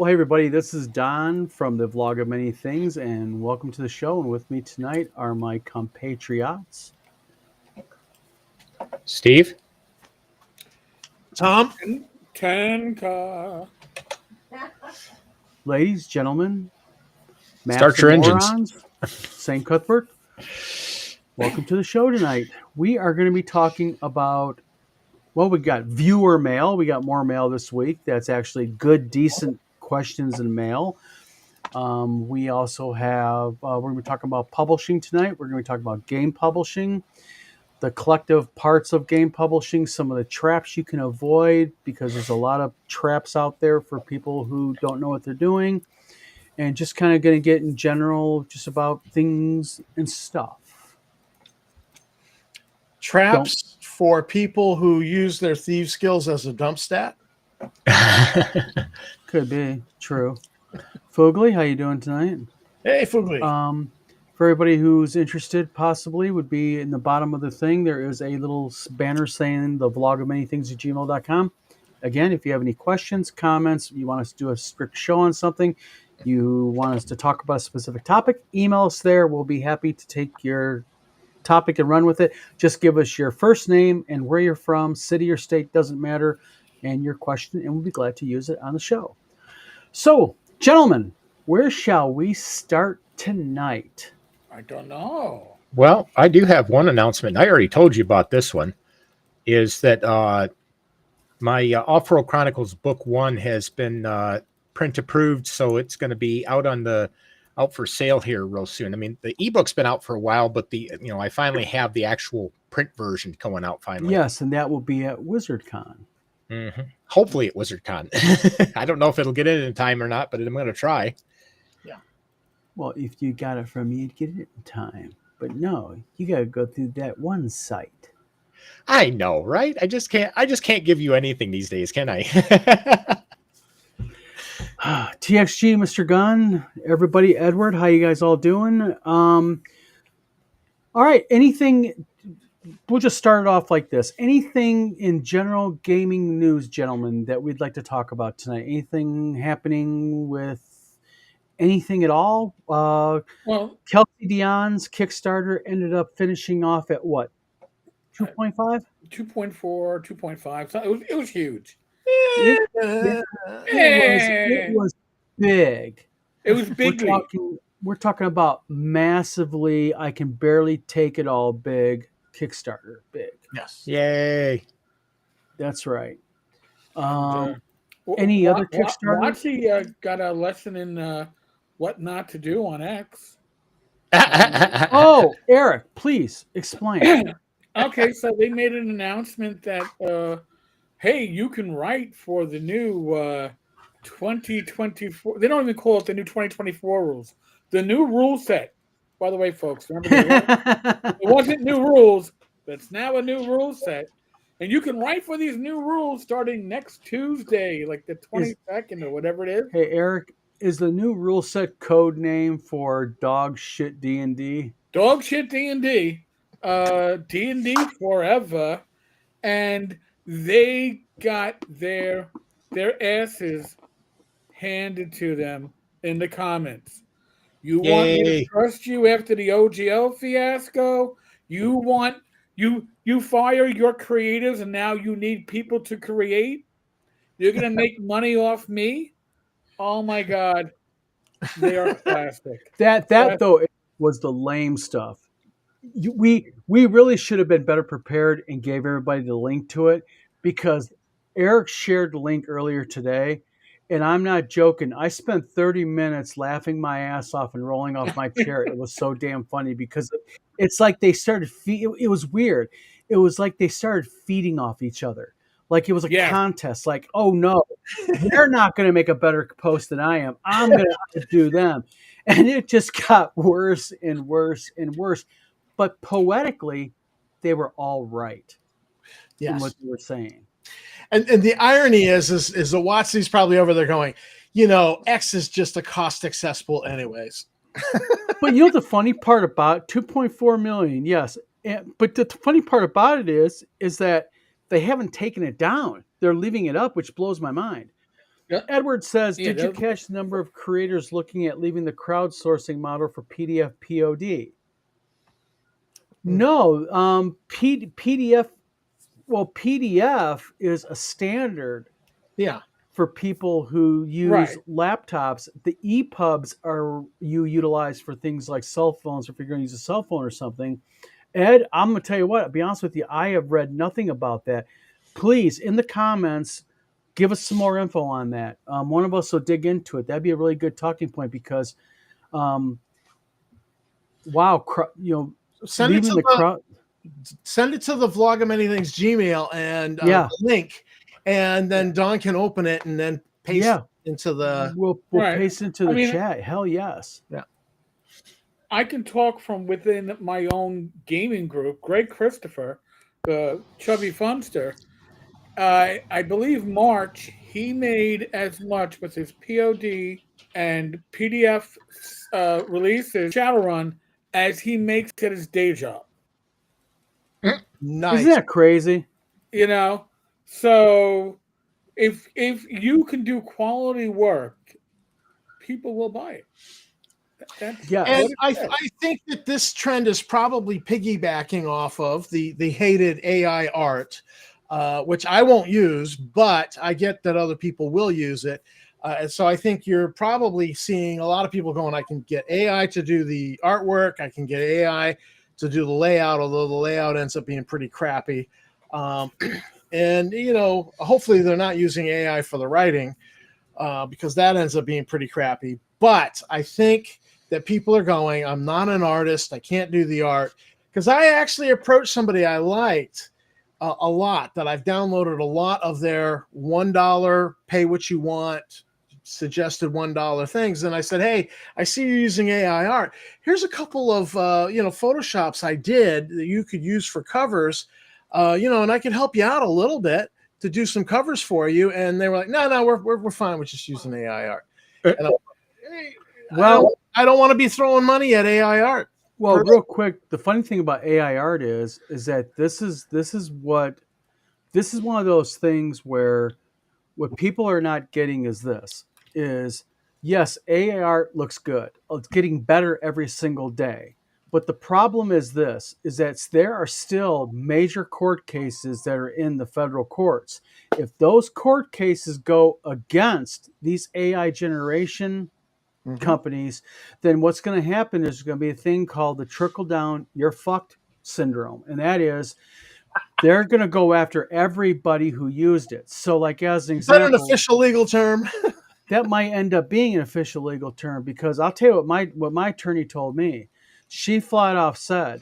Well, hey everybody, this is Don from the Vlog of Many Things, and welcome to the show. And with me tonight are my compatriots. Steve? Tom? Tanka. Ladies, gentlemen, Start maps your and engines. morons, St. Cuthbert. Welcome to the show tonight. We are going to be talking about, well, we got viewer mail. We got more mail this week. That's actually good, decent questions and mail. We also have, we're going to be talking about publishing tonight. We're going to be talking about game publishing, the collective parts of game publishing, some of the traps you can avoid because there's a lot of traps out there for people who don't know what they're doing, and just kind of going to get in general just about things and stuff. Traps for people who use their thief skills as a dump stat? Could be true. Fugly, how you doing tonight? Hey, Fugly. For everybody who's interested, possibly would be in the bottom of the thing. There is a little banner saying the vlog of many things at gmail.com. Again, if you have any questions, comments, you want us to do a strict show on something, you want us to talk about a specific topic, email us there. We'll be happy to take your topic and run with it. Just give us your first name and where you're from, city or state, doesn't matter, and your question, and we'll be glad to use it on the show. So, gentlemen, where shall we start tonight? I don't know. Well, I do have one announcement. I already told you about this one, is that my Off-Road Chronicles Book 1 has been print approved, so it's going to be out for sale here real soon. I mean, the ebook's been out for a while, but I finally have the actual print version going out finally. Yes, and that will be at WizardCon. Mm-hmm. Hopefully at WizardCon. I don't know if it'll get in time or not, but I'm going to try. Yeah. Well, if you got it from me, you'd get it in time. But no, you got to go through that one site. I know, right? I just can't give you anything these days, can I? TXG, Mr. Gunn, everybody, Edward, how you guys all doing? All right, anything, we'll just start it off like this. Anything in general gaming news, gentlemen, that we'd like to talk about tonight? Anything happening with anything at all? Well, Kelsey Dion's Kickstarter ended up finishing off at what? 2.5? 2.4, 2.5. So it was huge. It was big. It was big. We're talking about massively, I can barely take it all big Kickstarter. Big. Yes. Yay. That's right. Any other Kickstarter? Watsi got a lesson in what not to do on X. Oh, Eric, please explain. Okay, so they made an announcement that, hey, you can write for the new 2024. They don't even call it the new 2024 rules. The new rule set. By the way, folks, remember it wasn't new rules. That's now a new rule set. And you can write for these new rules starting next Tuesday, like the 22nd or whatever it is. Hey, Eric, is the new rule set code name for dog shit D&D? Dog shit D&D. D&D forever. And they got their asses handed to them in the comments. You want me to trust you after the OGL fiasco? You fire your creatives and now you need people to create? You're going to make money off me? Oh my God. They are plastic. That though was the lame stuff. We really should have been better prepared and gave everybody the link to it, because Eric shared the link earlier today, and I'm not joking. I spent 30 minutes laughing my ass off and rolling off my chair. It was so damn funny because it's like they started it was weird. It was like they started feeding off each other. Like it was a contest. Like, oh no, they're not going to make a better post than I am. I'm going to do them. And it just got worse and worse and worse. But poetically, they were all right in what they were saying. And the irony is the Watsi's probably over there going, X is just a caustic cesspool anyways. But the funny part about 2.4 million, yes. But the funny part about it is that they haven't taken it down. They're leaving it up, which blows my mind. Edward says, Yeah, did you those- catch the number of creators looking at leaving the crowdsourcing model for PDF POD? No, PDF. Well, PDF is a standard Yeah. for people who use Right. laptops. The EPUBs are you utilize for things like cell phones, if you're going to use a cell phone or something. Ed, I'm going to tell you what, I'll be honest with you, I have read nothing about that. Please, in the comments, give us some more info on that. One of us will dig into it. That'd be a really good talking point because, um, wow, Send it leaving to the the crowd. send it to the Vlog of Many Things Gmail and Yeah, the link, and then Don can open it and then paste yeah, it into the. we'll Right. paste into I the mean, chat. Hell yes. Yeah. I can talk from within my own gaming group. Greg Christopher, the chubby funster, I believe March he made as much with his POD and PDF releases Shadowrun as he makes at his day job. Isn't Nice. that crazy? You know, so if you can do quality work, people will buy it. That's Yes. what And it is. I think that this trend is probably piggybacking off of the hated AI art, which I won't use, but I get that other people will use it. And so I think you're probably seeing a lot of people going, I can get AI to do the artwork, I can get AI to do the layout, although the layout ends up being pretty crappy. Um, and, hopefully they're not using AI for the writing because that ends up being pretty crappy. But I think that people are going, I'm not an artist, I can't do the art. Because I actually approached somebody I liked a lot, that I've downloaded a lot of their $1 pay what you want suggested $1 things, and I said, hey, I see you're using AI art. Here's a couple of photoshops I did that you could use for covers, and I can help you out a little bit to do some covers for you. And they were like, no, we're fine with just using AI art. And I'm like, hey, Well, I don't want to be throwing money at AI art. well, real quick, the funny thing about AI art is that this is one of those things where what people are not getting is yes, AI art looks good. It's getting better every single day. But the problem is that there are still major court cases that are in the federal courts. If those court cases go against these AI generation companies, then what's going to happen is there's going to be a thing called the trickle down, you're fucked syndrome. And that is, they're going to go after everybody who used it. So, like, as an Is that an example, official legal term? that might end up being an official legal term because I'll tell you what my attorney told me. She flat off said,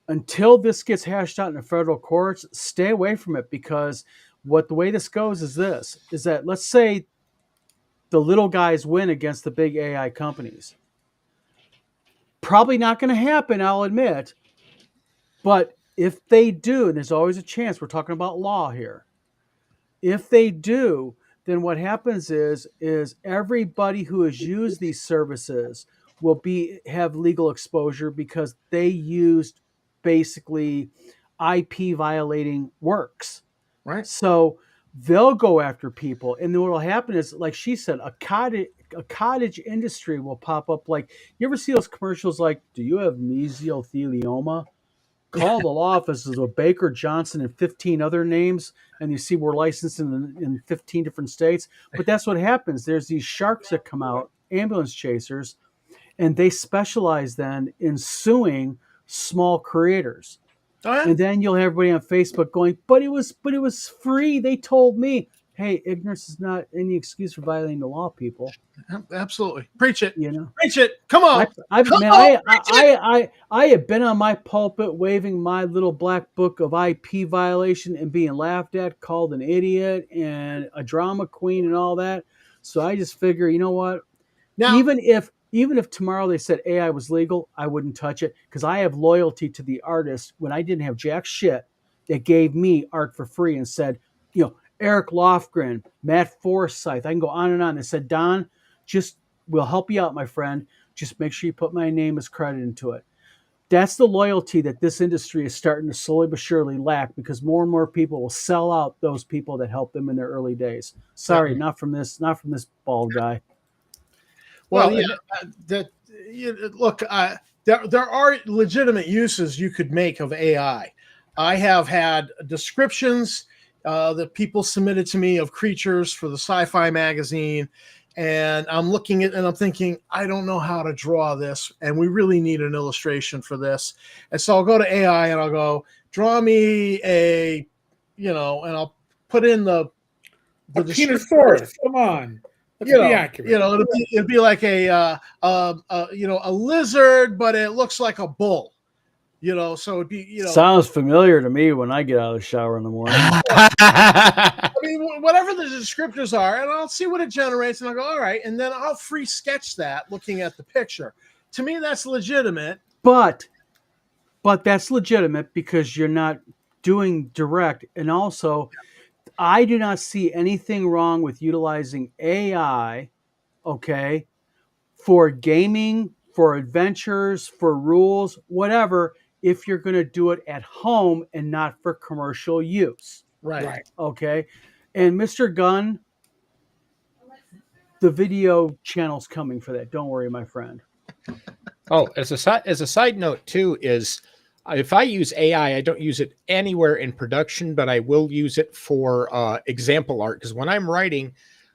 until this gets hashed out in the federal courts, stay away from it because the way this goes is that let's say the little guys win against the big AI companies. Probably not going to happen, I'll admit. But if they do, and there's always a chance, we're talking about law here. If they do, then what happens is everybody who has used these services will have legal exposure because they used basically IP violating works. Right. So they'll go after people, and then what will happen is, like she said, a cottage industry will pop up. Like, you ever see those commercials like, do you have mesothelioma? Call the law offices of Baker, Johnson, and 15 other names, and you see we're licensed in 15 different states. But that's what happens. There's these sharks that come out, ambulance chasers, and they specialize then in suing small creators. Oh, yeah? And then you'll have everybody on Facebook going, but it was free. They told me. Hey, ignorance is not any excuse for violating the law, people. Absolutely. Preach it. You know. Preach it. Come on. I have been on my pulpit waving my little black book of IP violation and being laughed at, called an idiot and a drama queen and all that. So I just figure, you know what? Now, Even if tomorrow they said AI was legal, I wouldn't touch it because I have loyalty to the artist when I didn't have jack shit that gave me art for free and said, Eric Lofgren, Matt Forsyth, I can go on and on. They said, Don, we'll help you out, my friend. Just make sure you put my name as credit into it. that's the loyalty that this industry is starting to slowly but surely lack, because more and more people will sell out those people that helped them in their early days. Sorry, not from this bald guy. Well, Well, yeah, and that look, there are legitimate uses you could make of AI. I have had descriptions that people submitted to me of creatures for the sci-fi magazine, and I'm looking at and I'm thinking, I don't know how to draw this, and we really need an illustration for this. And so I'll go to AI and I'll go, draw me a, and I'll put in the A description. Penosaurus. Come on. Let's be accurate. It'd be like a lizard, but it looks like a bull. So it'd be Sounds familiar to me when I get out of the shower in the morning. I mean, whatever the descriptors are, and I'll see what it generates, and I'll go, all right, and then I'll free sketch that looking at the picture. To me, that's legitimate. But that's legitimate because you're not doing direct. And also, I do not see anything wrong with utilizing AI, okay, for gaming, for adventures, for rules, whatever, if you're going to do it at home and not for commercial use. Right. Okay. And Mr. Gunn, the video channel's coming for that. Don't worry, my friend. Oh, as a side note too, is if I use AI, I don't use it anywhere in production, but I will use it for example art, because when I'm writing,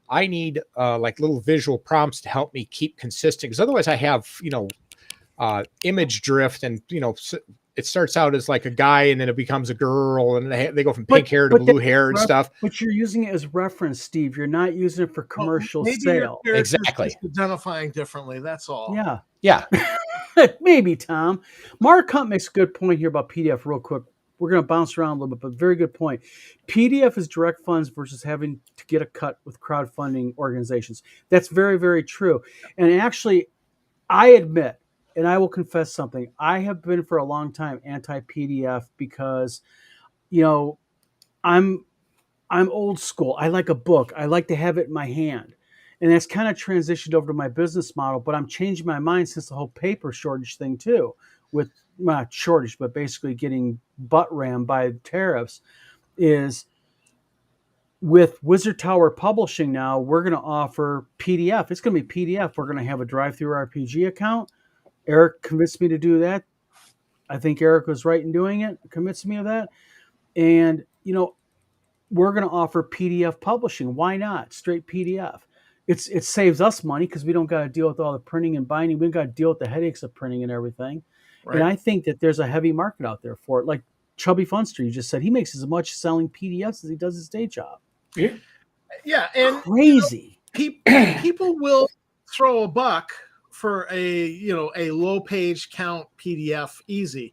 I need like little visual prompts to help me keep consistent. Because otherwise, I have image drift, and it starts out as like a guy, and then it becomes a girl, and they go from pink hair to blue hair and stuff. But you're using it as reference, Steve. You're not using it for commercial maybe sale. Your exactly. Just identifying differently. That's all. Yeah. Yeah. Maybe, Tom. Mark Hunt makes a good point here about PDF real quick. We're going to bounce around a little bit, but very good point. PDF is direct funds versus having to get a cut with crowdfunding organizations. That's very, very true. And actually, I admit, and I will confess something, I have been for a long time anti-PDF because, I'm old school. I like a book. I like to have it in my hand. And that's kind of transitioned over to my business model, but I'm changing my mind since the whole paper shortage thing too, with not shortage, but basically getting butt rammed by tariffs, is with Wizard Tower Publishing now, we're going to offer PDF. It's going to be PDF. We're going to have a drive-through RPG account. Eric convinced me to do that. I think Eric was right in doing it, convinced me of that. And, we're going to offer PDF publishing. Why not? Straight PDF. It saves us money because we don't got to deal with all the printing and binding. We don't got to deal with the headaches of printing and everything. Right. And I think that there's a heavy market out there for it. Like Chubby Funster, you just said, he makes as much selling PDFs as he does his day job. Yeah, and crazy. People will throw a buck for a low page count PDF easy.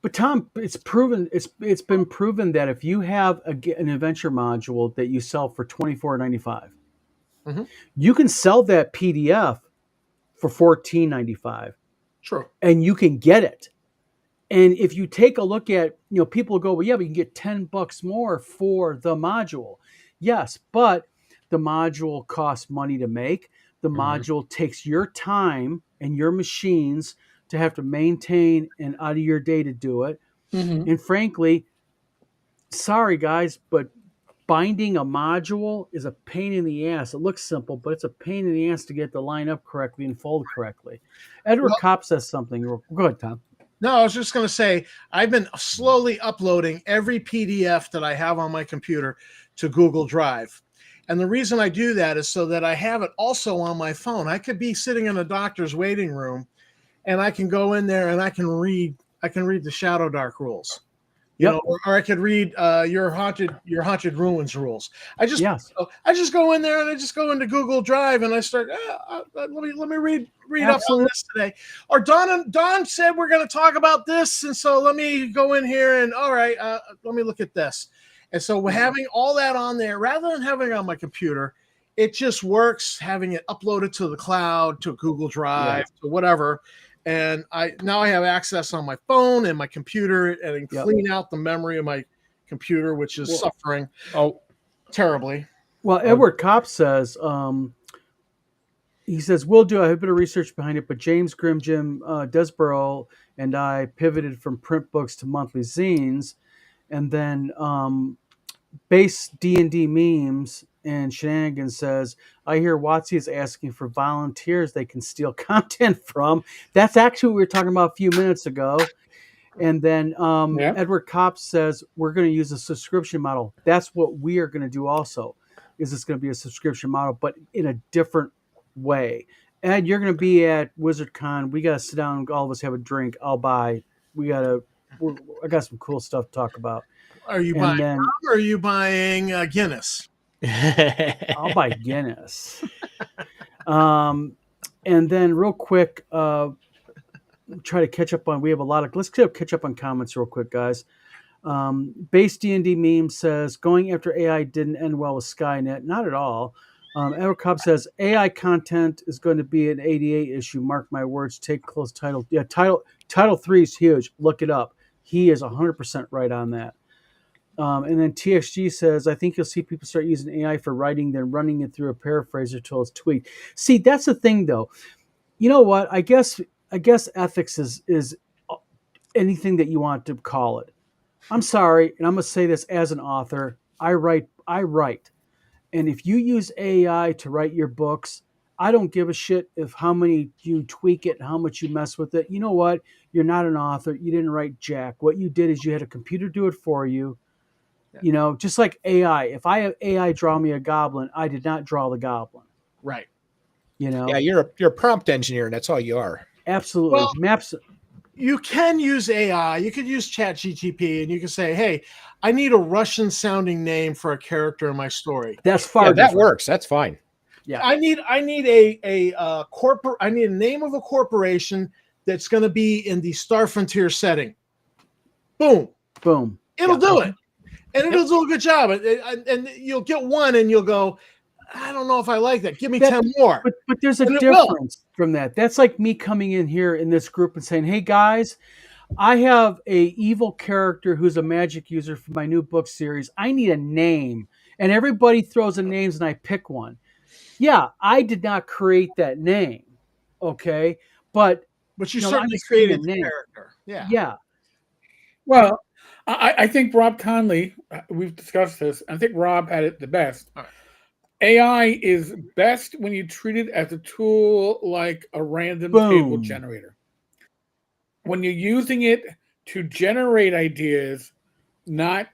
But Tom, it's proven. It's been proven that if you have an adventure module that you sell for $24.95, mm-hmm. you can sell that PDF for $14.95. True, and you can get it. And if you take a look at, people go, well, yeah, but you can get $10 more for the module. Yes, but the module costs money to make. The module takes your time and your machines to have to maintain and out of your day to do it. Mm-hmm. And frankly, sorry guys, but binding a module is a pain in the ass. It looks simple, but it's a pain in the ass to get the line up correctly and fold correctly. Edward Kopp says something. Go ahead, Tom. No, I was just going to say, I've been slowly uploading every PDF that I have on my computer to Google Drive. And the reason I do that is so that I have it also on my phone. I could be sitting in a doctor's waiting room, and I can go in there and I can read the Shadow Dark rules, or I could read your haunted ruins rules. I just go in there and I just go into Google Drive and I start. Let me read up on this today. Or Don said we're going to talk about this, and so let me go in here and all right, let me look at this. And so having all that on there rather than having it on my computer, it just works. Having it uploaded to the cloud, to Google Drive, to whatever. And I have access on my phone and my computer, and clean out the memory of my computer, which is suffering terribly. Well, Edward Kopp says he says, "Will do. I have a bit of research behind it, but James Grimm, Jim Desborough, and I pivoted from print books to monthly zines, and then base D&D memes and shenanigans says, I hear Watsy is asking for volunteers they can steal content from. That's actually what we were talking about a few minutes ago. And then Yeah. Edward Kopp says, we're going to use a subscription model. That's what we are going to do also. Is it's going to be a subscription model, but in a different way. Ed, you're going to be at WizardCon. We got to sit down and all of us have a drink. I'll buy. I got some cool stuff to talk about. Are you And buying then rum or are you buying Guinness? I'll buy Guinness. And then real quick, try to catch up on. We have a lot of. Let's catch up on comments real quick, guys. Base D&D meme says going after AI didn't end well with Skynet. Not at all. Edward Cobb says AI content is going to be an ADA issue. Mark my words. Take close title. Yeah, title 3 is huge. Look it up. He is 100% right on that. And then TXG says, I think you'll see people start using AI for writing, then running it through a paraphraser till it's tweaked. See, that's the thing, though. You know what? I guess ethics is anything that you want to call it. I'm sorry, and I'm going to say this as an author. I write. And if you use AI to write your books, I don't give a shit if how many you tweak it, how much you mess with it. You know what? You're not an author. You didn't write jack. What you did is you had a computer do it for you. You know, just like AI. If I have AI draw me a goblin, I did not draw the goblin. Right. You know? Yeah, you're a prompt engineer, and that's all you are. Absolutely. Well, Maps. You can use AI. You could use ChatGPT, and you can say, "Hey, I need a Russian-sounding name for a character in my story." That's far. Yeah, that different. works. That's fine. Yeah. I need a corporate. I need a name of a corporation that's going to be in the Star Frontier setting. Boom. Boom. It'll do it. And it'll do a good job. And you'll get one and you'll go, I don't know if I like that. Give me 10 more. But there's a difference from that. That's like me coming in here in this group and saying, hey, guys, I have a evil character who's a magic user for my new book series. I need a name. And everybody throws in names and I pick one. Yeah, I did not create that name. Okay. But you certainly created the character. Yeah. Yeah. Well, I think Rob Conley, we've discussed this. I think Rob had it the best. Right. AI is best when you treat it as a tool like a random table generator. When you're using it to generate ideas, not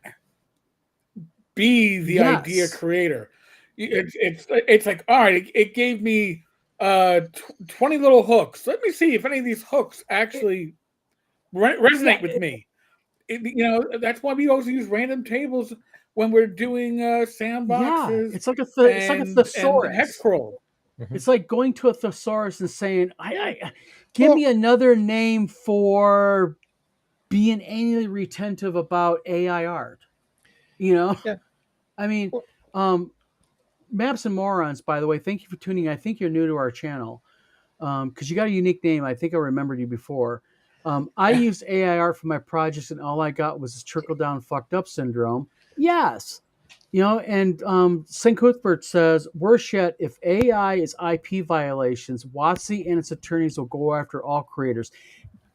be the idea creator. It's like, all right, it gave me 20 little hooks. Let me see if any of these hooks actually resonate with me. That's why we always use random tables when we're doing sandboxes. Yeah, it's like a thesaurus. And hex scroll. Mm-hmm. It's like going to a thesaurus and saying, give me another name for being anally retentive about AI art. You know? Yeah. I mean, Maps and Morons, by the way, thank you for tuning in. I think you're new to our channel because you got a unique name. I think I remembered you before. I used AI art for my projects, and all I got was this trickle-down fucked up syndrome. Yes. And St. Cuthbert says, worse yet, if AI is IP violations, WotC and its attorneys will go after all creators.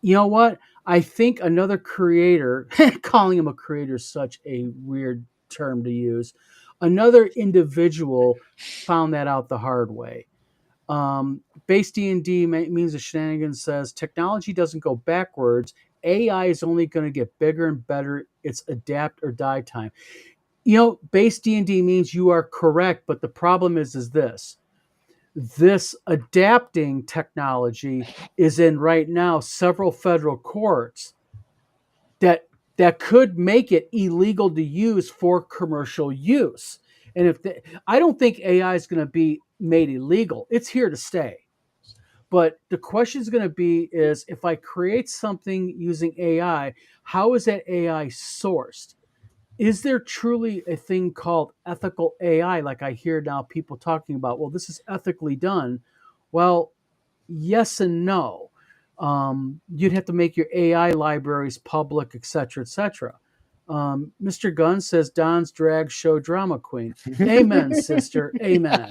You know what? I think another creator, calling him a creator is such a weird term to use, another individual found that out the hard way. Base D&D means the shenanigans says technology doesn't go backwards. AI is only going to get bigger and better. It's adapt or die time. Base D&D means you are correct, but the problem is this adapting technology is in right now several federal courts that could make it illegal to use for commercial use. And I don't think AI is going to be made illegal. It's here to stay. But the question is going to be is if I create something using AI, how is that AI sourced? Is there truly a thing called ethical AI like I hear now people talking about? Well, this is ethically done. Well, yes and no. You'd have to make your AI libraries public, et cetera, et cetera. Mr. Gunn says Don's drag show drama queen. Amen, sister. Amen.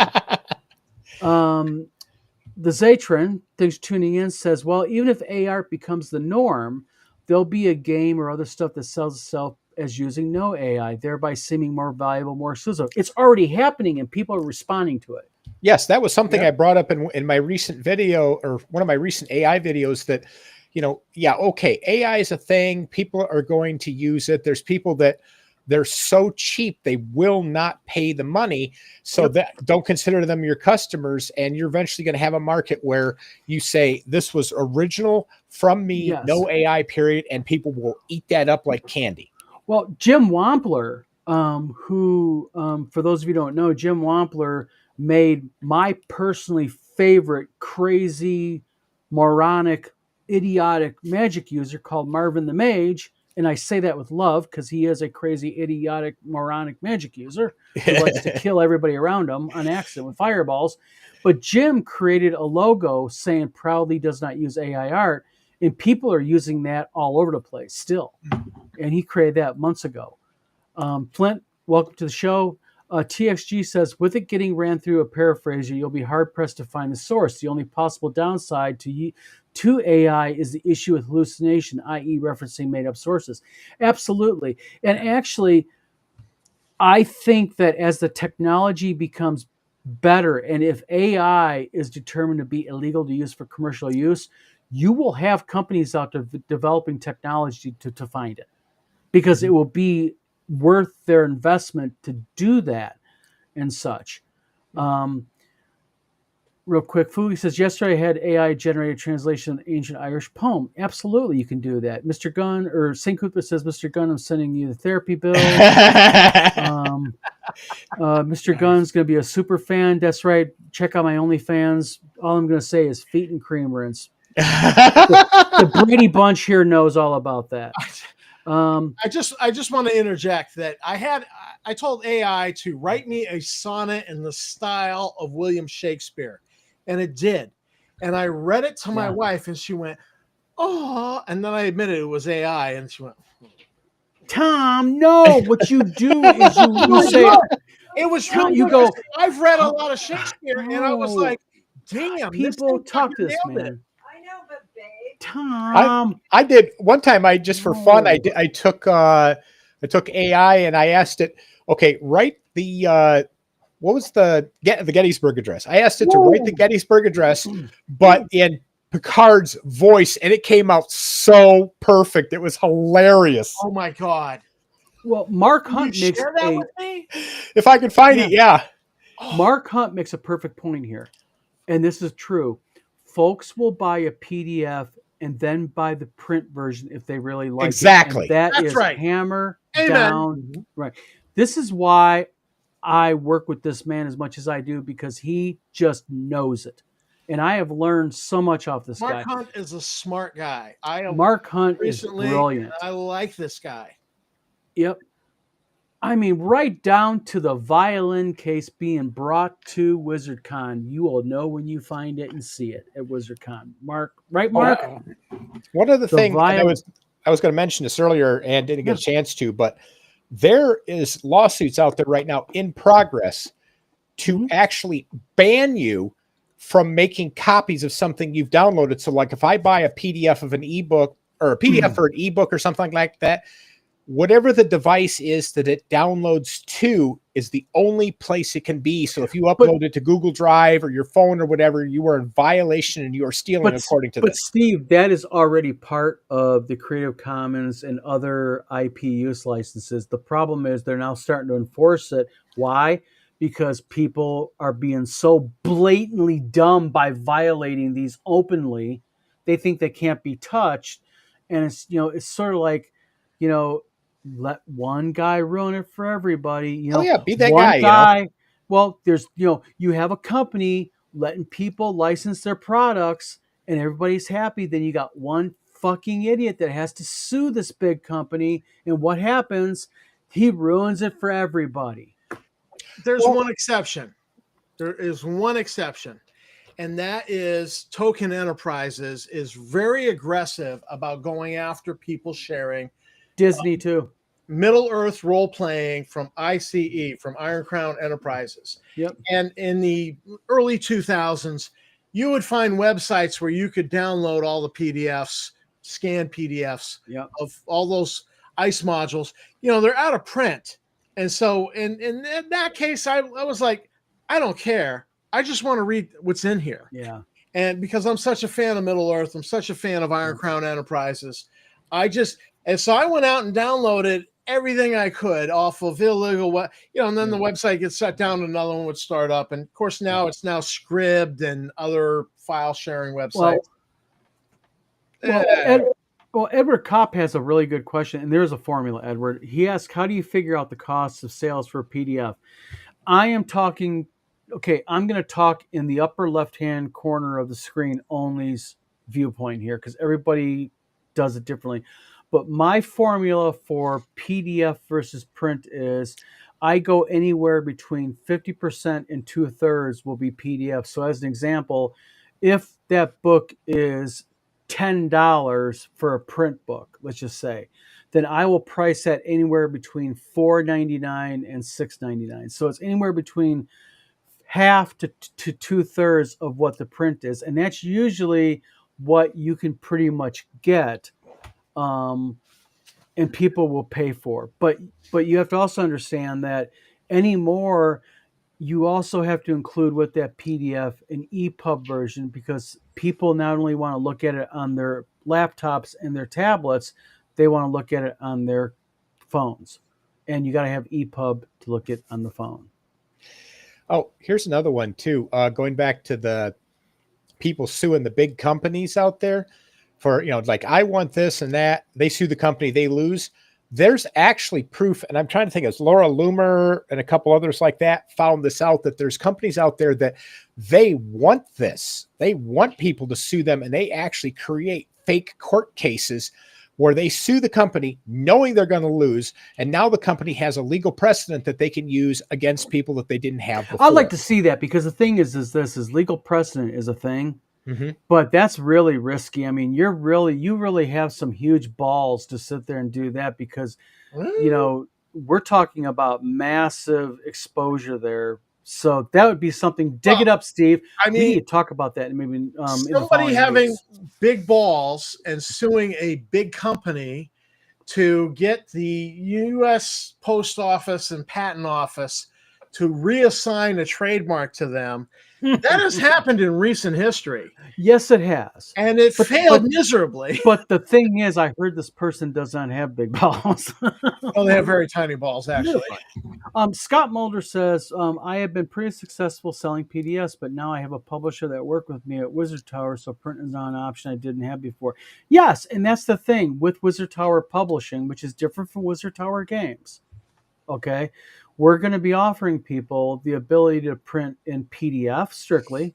The Zatron, thanks for tuning in, says, well, even if AR becomes the norm, there'll be a game or other stuff that sells itself as using no AI, thereby seeming more valuable, more exclusive. It's already happening and people are responding to it. Yes, that was something Yep. I brought up in my recent video, or one of my recent AI videos, that, yeah, okay, AI is a thing. People are going to use it. There's people that they're so cheap, they will not pay the money. So that don't consider them your customers. And you're eventually going to have a market where you say, this was original from me, Yes. no AI period. And people will eat that up like candy. Well, Jim Wampler, who, for those of you who don't know, Jim Wampler made my personally favorite crazy, moronic, idiotic magic user called Marvin the Mage. And I say that with love because he is a crazy, idiotic, moronic magic user who likes to kill everybody around him on accident with fireballs. But Jim created a logo saying proudly does not use AI art. And people are using that all over the place still. And he created that months ago. Flint, welcome to the show. TXG says, with it getting ran through a paraphraser, you'll be hard pressed to find the source. The only possible downside to AI is the issue with hallucination, i.e., referencing made up sources. Absolutely. And actually, I think that as the technology becomes better, and if AI is determined to be illegal to use for commercial use, you will have companies out there developing technology to find it because it will be worth their investment to do that and such. Real quick, Fooey says, yesterday I had AI generated translation of an ancient Irish poem. Absolutely, you can do that. Mr. Gunn, or St. Cooper says, Mr. Gunn, I'm sending you the therapy bill. Mr. Gunn's going to be a super fan. That's right. Check out my OnlyFans. All I'm going to say is feet and cream rinse. The Brady Bunch here knows all about that. I just want to interject that I told AI to write me a sonnet in the style of William Shakespeare, and it did. And I read it to my wife, and she went, "Oh!" And then I admitted it was AI, and she went, Tom, no. What you do is you say, it was Tom, really you good. go, I've read a lot of Shakespeare, and I was like, damn, people this talk to this nailed it. man. I know, but babe. Tom, I did one time. I just for fun. I took AI and I asked it. Okay, write the what was the Gettysburg Address? I asked it to write the Gettysburg Address, but in Picard's voice, and it came out so perfect. It was hilarious. Oh my god! well, Mark Can Hunt you makes share that with me? If I could find it, yeah. Mark Hunt makes a perfect point here, and this is true. Folks will buy a PDF and then buy the print version if they really like Exactly. it. And that That's is right. hammer Amen. down. Right. This is why I work with this man as much as I do because he just knows it. And I have learned so much off this Mark guy. Hunt is a smart guy. I have Mark Hunt is recently, brilliant. I like this guy. Yep. I mean, right down to the violin case being brought to WizardCon. You will know when you find it and see it at WizardCon. Mark, right, Mark? One of the things I was going to mention this earlier and didn't get a chance to, but there is lawsuits out there right now in progress to actually ban you from making copies of something you've downloaded. So, like, if I buy a PDF of an ebook or a PDF for an ebook or something like that, whatever the device is that it downloads to is the only place it can be. So if you upload it to Google Drive or your phone or whatever, you are in violation and you are stealing according to this. But Steve, that is already part of the Creative Commons and other IP use licenses. The problem is they're now starting to enforce it. Why? Because people are being so blatantly dumb by violating these openly. They think they can't be touched. And it's sort of like, let one guy ruin it for everybody. Be that one guy. Well, there's you have a company letting people license their products, and everybody's happy. Then you got one fucking idiot that has to sue this big company, and what happens? He ruins it for everybody. There's one exception. There is one exception. And that is Token Enterprises is very aggressive about going after people sharing Disney too. Middle Earth role playing from ICE, from Iron Crown Enterprises. Yep. And in the early 2000s, you would find websites where you could download all the PDFs, scan PDFs Yep. of all those ICE modules. They're out of print. And so in that case, I was like, I don't care. I just want to read what's in here. Yeah. And because I'm such a fan of Middle Earth, I'm such a fan of Iron Crown Enterprises, and so I went out and downloaded everything I could off of illegal, and then the website gets shut down, another one would start up. And of course, now it's now Scribd and other file sharing websites. Edward Kopp has a really good question, and there's a formula, Edward. He asks, how do you figure out the costs of sales for a PDF? I'm going to talk in the upper left-hand corner of the screen only's viewpoint here, because everybody does it differently. But my formula for PDF versus print is I go anywhere between 50% and 2/3 will be PDF. So as an example, if that book is $10 for a print book, let's just say, then I will price that anywhere between $4.99 and $6.99. So it's anywhere between half to 2/3 of what the print is, and that's usually what you can pretty much get, and people will pay for. But you have to also understand that anymore, you also have to include with that PDF an EPUB version, because people not only want to look at it on their laptops and their tablets, they want to look at it on their phones, and you got to have EPUB to look at on the phone. Oh, here's another one too. Going back to the people suing the big companies out there for, like, I want this and that. They sue the company, they lose. There's actually proof, and I'm trying to think, it's Laura Loomer and a couple others like that found this out, that there's companies out there that they want this. They want people to sue them, and they actually create fake court cases where they sue the company knowing they're going to lose, and now the company has a legal precedent that they can use against people that they didn't have before. I'd like to see that, because the thing is legal precedent is a thing, but that's really risky. I mean, you really have some huge balls to sit there and do that, because we're talking about massive exposure there. So that would be something. Dig it up, Steve. I mean, we need to talk about that, and maybe somebody having big balls and suing a big company to get the U.S. Post Office and Patent Office to reassign a trademark to them. That has happened in recent history. Yes, it has. And it failed miserably. But the thing is, I heard this person does not have big balls. Well, they have very tiny balls, actually. Scott Mulder says, I have been pretty successful selling PDFs, but now I have a publisher that worked with me at Wizard Tower, so print is not an option I didn't have before. Yes, and that's the thing with Wizard Tower Publishing, which is different from Wizard Tower Games. Okay? We're going to be offering people the ability to print in PDF strictly,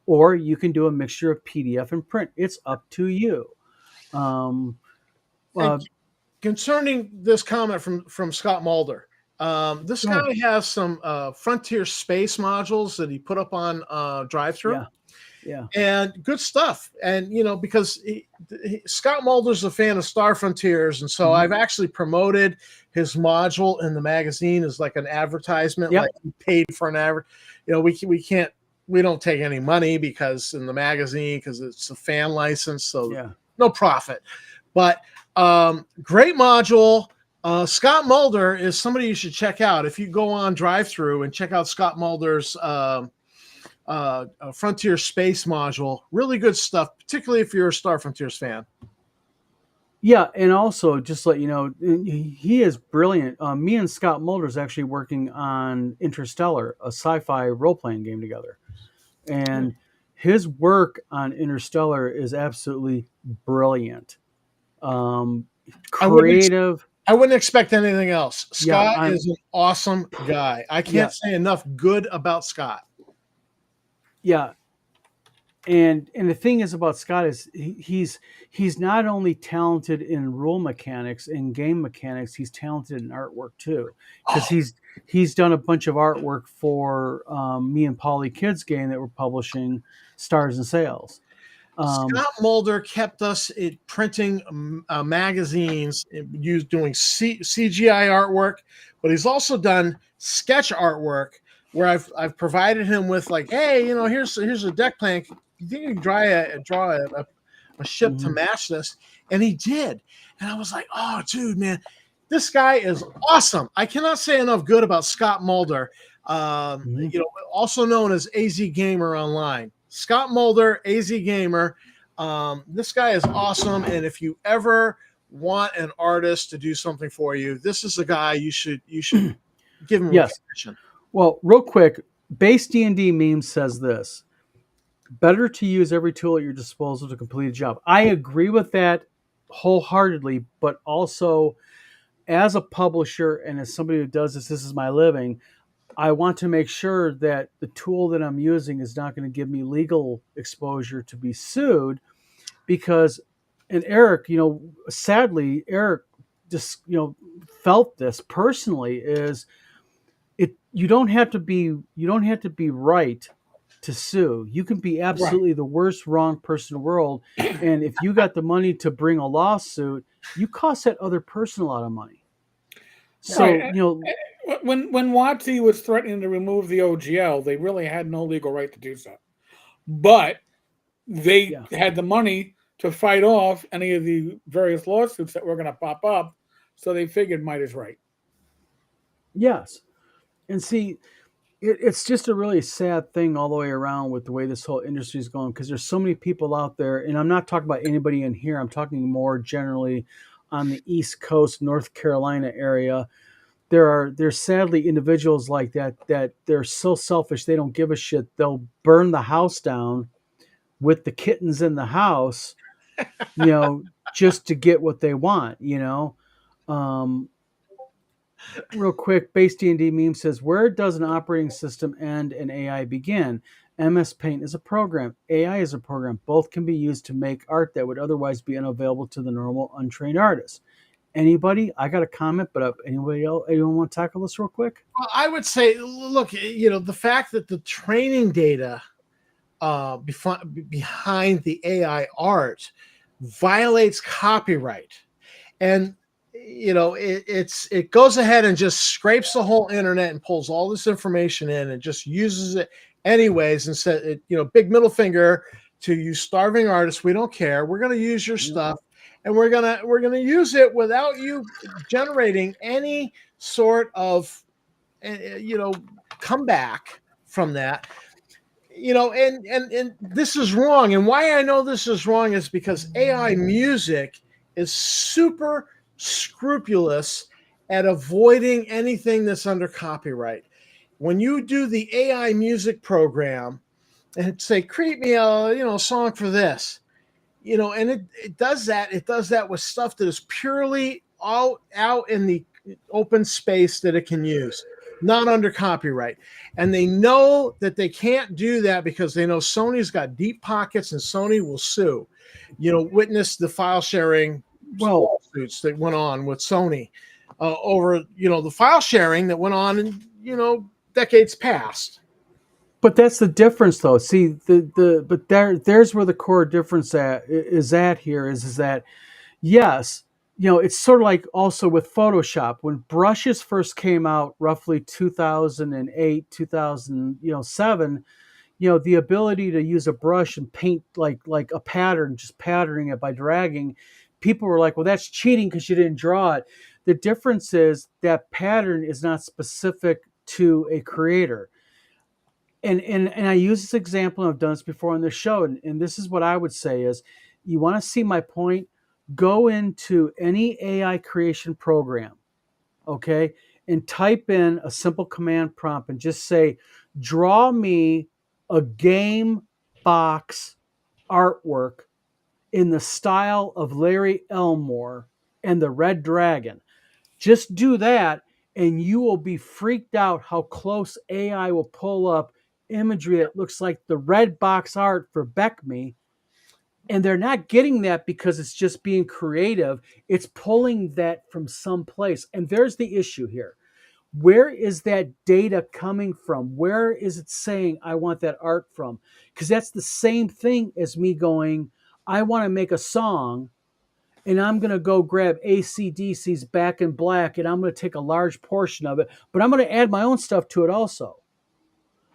or you can do a mixture of PDF and print. It's up to you. Concerning this comment from Scott Mulder, this guy has some Frontier Space modules that he put up on drive-thru. Yeah. And good stuff. And, because Scott Mulder's a fan of Star Frontiers. And so I've actually promoted his module in the magazine as like an advertisement, like he paid for an advert. We don't take any money because in the magazine, because it's a fan license. So no profit, but great module. Scott Mulder is somebody you should check out. If you go on drive-thru and check out Scott Mulder's Frontier Space module, really good stuff, particularly if you're a Star Frontiers fan. Yeah, and also just let you know, he is brilliant. Me and Scott Mulder is actually working on Interstellar, a sci-fi role-playing game together, and his work on Interstellar is absolutely brilliant. Creative. I wouldn't expect anything else. Scott is an awesome guy. I can't say enough good about Scott. Yeah. And the thing is about Scott is he's not only talented in rule mechanics and game mechanics, he's talented in artwork too. Because he's done a bunch of artwork for me and Polly Kids game that we're publishing, Stars and Sails. Scott Mulder kept us printing magazines, doing CGI artwork, but he's also done sketch artwork where I've provided him with like, hey, here's a deck plan. You think you can draw a ship to Mhm. match this? And he did. And I was like, oh, dude, man, this guy is awesome. I cannot say enough good about Scott Mulder, Mhm. also known as AZ Gamer Online. Scott Mulder, AZ Gamer. This guy is awesome. And if you ever want an artist to do something for you, this is the guy you should give him a Yes. commission. Well, real quick, base D&D meme says this: better to use every tool at your disposal to complete a job. I agree with that wholeheartedly, but also as a publisher and as somebody who does this is my living. I want to make sure that the tool that I'm using is not going to give me legal exposure to be sued because, and Eric, sadly, Eric just, felt this personally is you don't have to be right to sue. You can be Right. absolutely the worst wrong person in the world. And if you got the money to bring a lawsuit, you cost that other person a lot of money. Right. So, When WotC was threatening to remove the OGL, they really had no legal right to do so. But they yeah. had the money to fight off any of the various lawsuits that were going to pop up, so they figured might as right. Yes. And see, it's just a really sad thing all the way around with the way this whole industry is going because there's so many people out there, and I'm not talking about anybody in here. I'm talking more generally on the East Coast, North Carolina area. There's sadly individuals like that they're so selfish they don't give a shit. They'll burn the house down with the kittens in the house, just to get what they want. Um, Real quick, base D&D meme says, where does an operating system end and AI begin? MS Paint is a program. AI is a program. Both can be used to make art that would otherwise be unavailable to the normal untrained artist. Anybody? I got a comment, but anybody else? Anyone want to tackle this real quick? Well, I would say, look, the fact that the training data behind the AI art violates copyright, and it goes ahead and just scrapes the whole internet and pulls all this information in and just uses it anyways and said, big middle finger to you starving artists. We don't care. We're going to use your Yep. stuff, and we're gonna use it without you generating any sort of comeback from that. And this is wrong. And why I know this is wrong is because AI music is super scrupulous at avoiding anything that's under copyright. When you do the AI music program and say, create me a song for this, and it does that. It does that with stuff that is purely out in the open space that it can use, not under copyright. And they know that they can't do that because they know Sony's got deep pockets and Sony will sue. Witness the file sharing Well, lawsuits that went on with Sony over the file sharing that went on in decades past. but that's the difference, though. See, but there's where the core difference is at here is that yes, it's sort of like also with Photoshop when brushes first came out, roughly 2008, 2007. The ability to use a brush and paint like a pattern, just patterning it by dragging. People were like, "Well, that's cheating because you didn't draw it." The difference is that pattern is not specific to a creator. And I use this example, and I've done this before on the show, and this is what I would say is, you want to see my point? Go into any AI creation program, okay, and type in a simple command prompt and just say, draw me a game box artwork in the style of Larry Elmore and the Red Dragon. Just do that, and you will be freaked out how close AI will pull up imagery that looks like the red box art for Beckme. And they're not getting that because it's just being creative. It's pulling that from someplace. And there's the issue here. Where is that data coming from? Where is it saying I want that art from? Because that's the same thing as me going, I want to make a song and I'm going to go grab AC/DC's Back in Black and I'm going to take a large portion of it, but I'm going to add my own stuff to it also.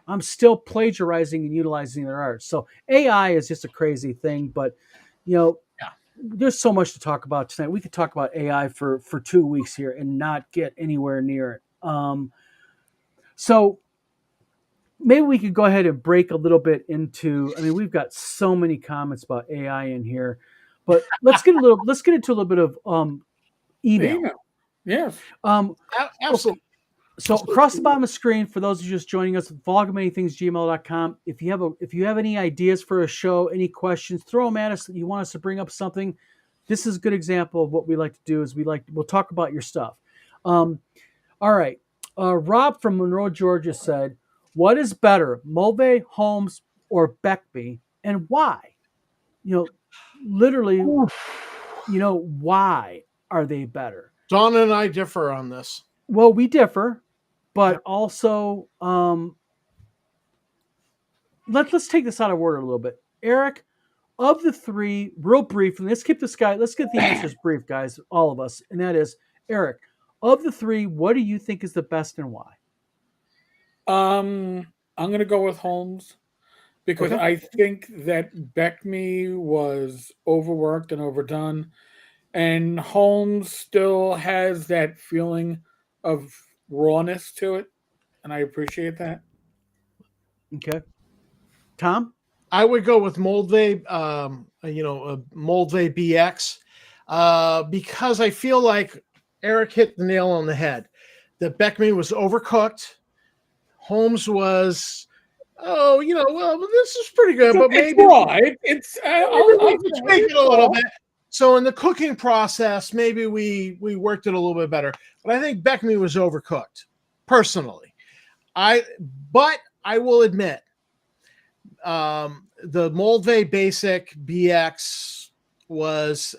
I'm still plagiarizing and utilizing their art. So AI is just a crazy thing, but you know, Yeah. there's so much to talk about tonight. We could talk about AI for 2 weeks here and not get anywhere near it. So maybe we could go ahead and break a little bit into. I mean, we've got so many comments about AI in here, but let's get into a little bit of The email. email. Yes. Okay. Absolutely. So across the bottom of the screen, for those of you just joining us, vlogofmanythingsgmail.com. If you have any ideas for a show, any questions, throw them at us. You want us to bring up something. This is a good example of what we like to do. Is we'll talk about your stuff. All right. Rob from Monroe, Georgia said, "What is better, Mulvey, Holmes, or Beckby, and why?" You know, literally, why are they better? Dawn and I differ on this. Well, we differ, but Yep. also let's take this out of order a little bit. Eric, of the three, real briefly, let's get the answers brief, guys, all of us. And that is, Eric, of the three, what do you think is the best and why? I'm gonna go with Holmes because Okay. I think that Beckme was overworked and overdone, and Holmes still has that feeling of rawness to it, and I appreciate that. Okay. Tom? I would go with Moldve, Moldve BX, because I feel like Eric hit the nail on the head. That Beckme was overcooked. Holmes was, well, this is pretty good, but It's maybe raw. we I'll could say tweak it it's a little raw. bit. So in the cooking process, maybe we worked it a little bit better. But I think Beckme was overcooked, personally. But I will admit, the Moldve Basic BX was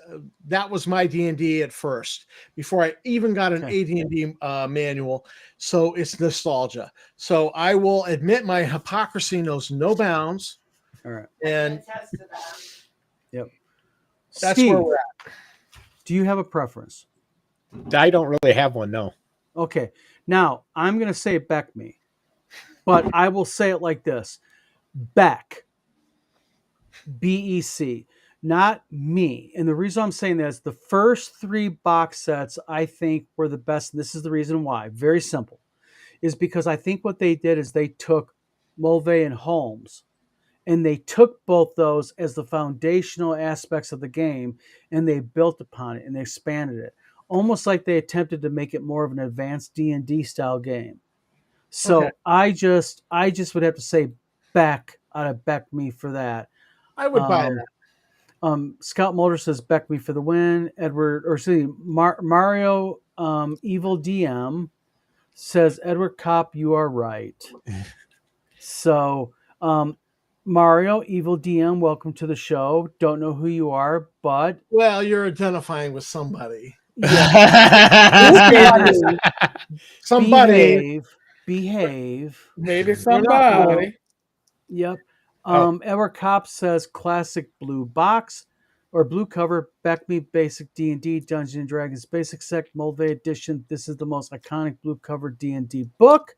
that was my D&D at first before I even got an Okay. AD&D manual. So it's nostalgia. So I will admit my hypocrisy knows no bounds, All right. and Yep. that's where Steve, we're at. do you have a preference? I don't really have one. No. Okay. Now, I'm going to say Beck me, but I will say it like this. Beck. BEC, not me. And the reason I'm saying that is the first three box sets I think were the best. And this is the reason why. Very simple. Is because I think what they did is they took Mulvey and Holmes and they took both those as the foundational aspects of the game and they built upon it and they expanded it. Almost like they attempted to make it more of an advanced D&D style game. Okay, So I just would have to say Beck out of Beck me for that. I would buy Um, that. Scout Mulder says Beck me for the win. Mario Evil DM says Edward Kopp, you are right. So Mario Evil DM, welcome to the show. Don't know who you are, but Well, you're identifying with somebody. yeah, Somebody. behave. Maybe We're not. somebody. Yep. Oh, Edward Kopp says classic blue box or blue cover. Back me basic D&D Dungeons and Dragons basic set Mulvey edition. This is the most iconic blue cover D&D book.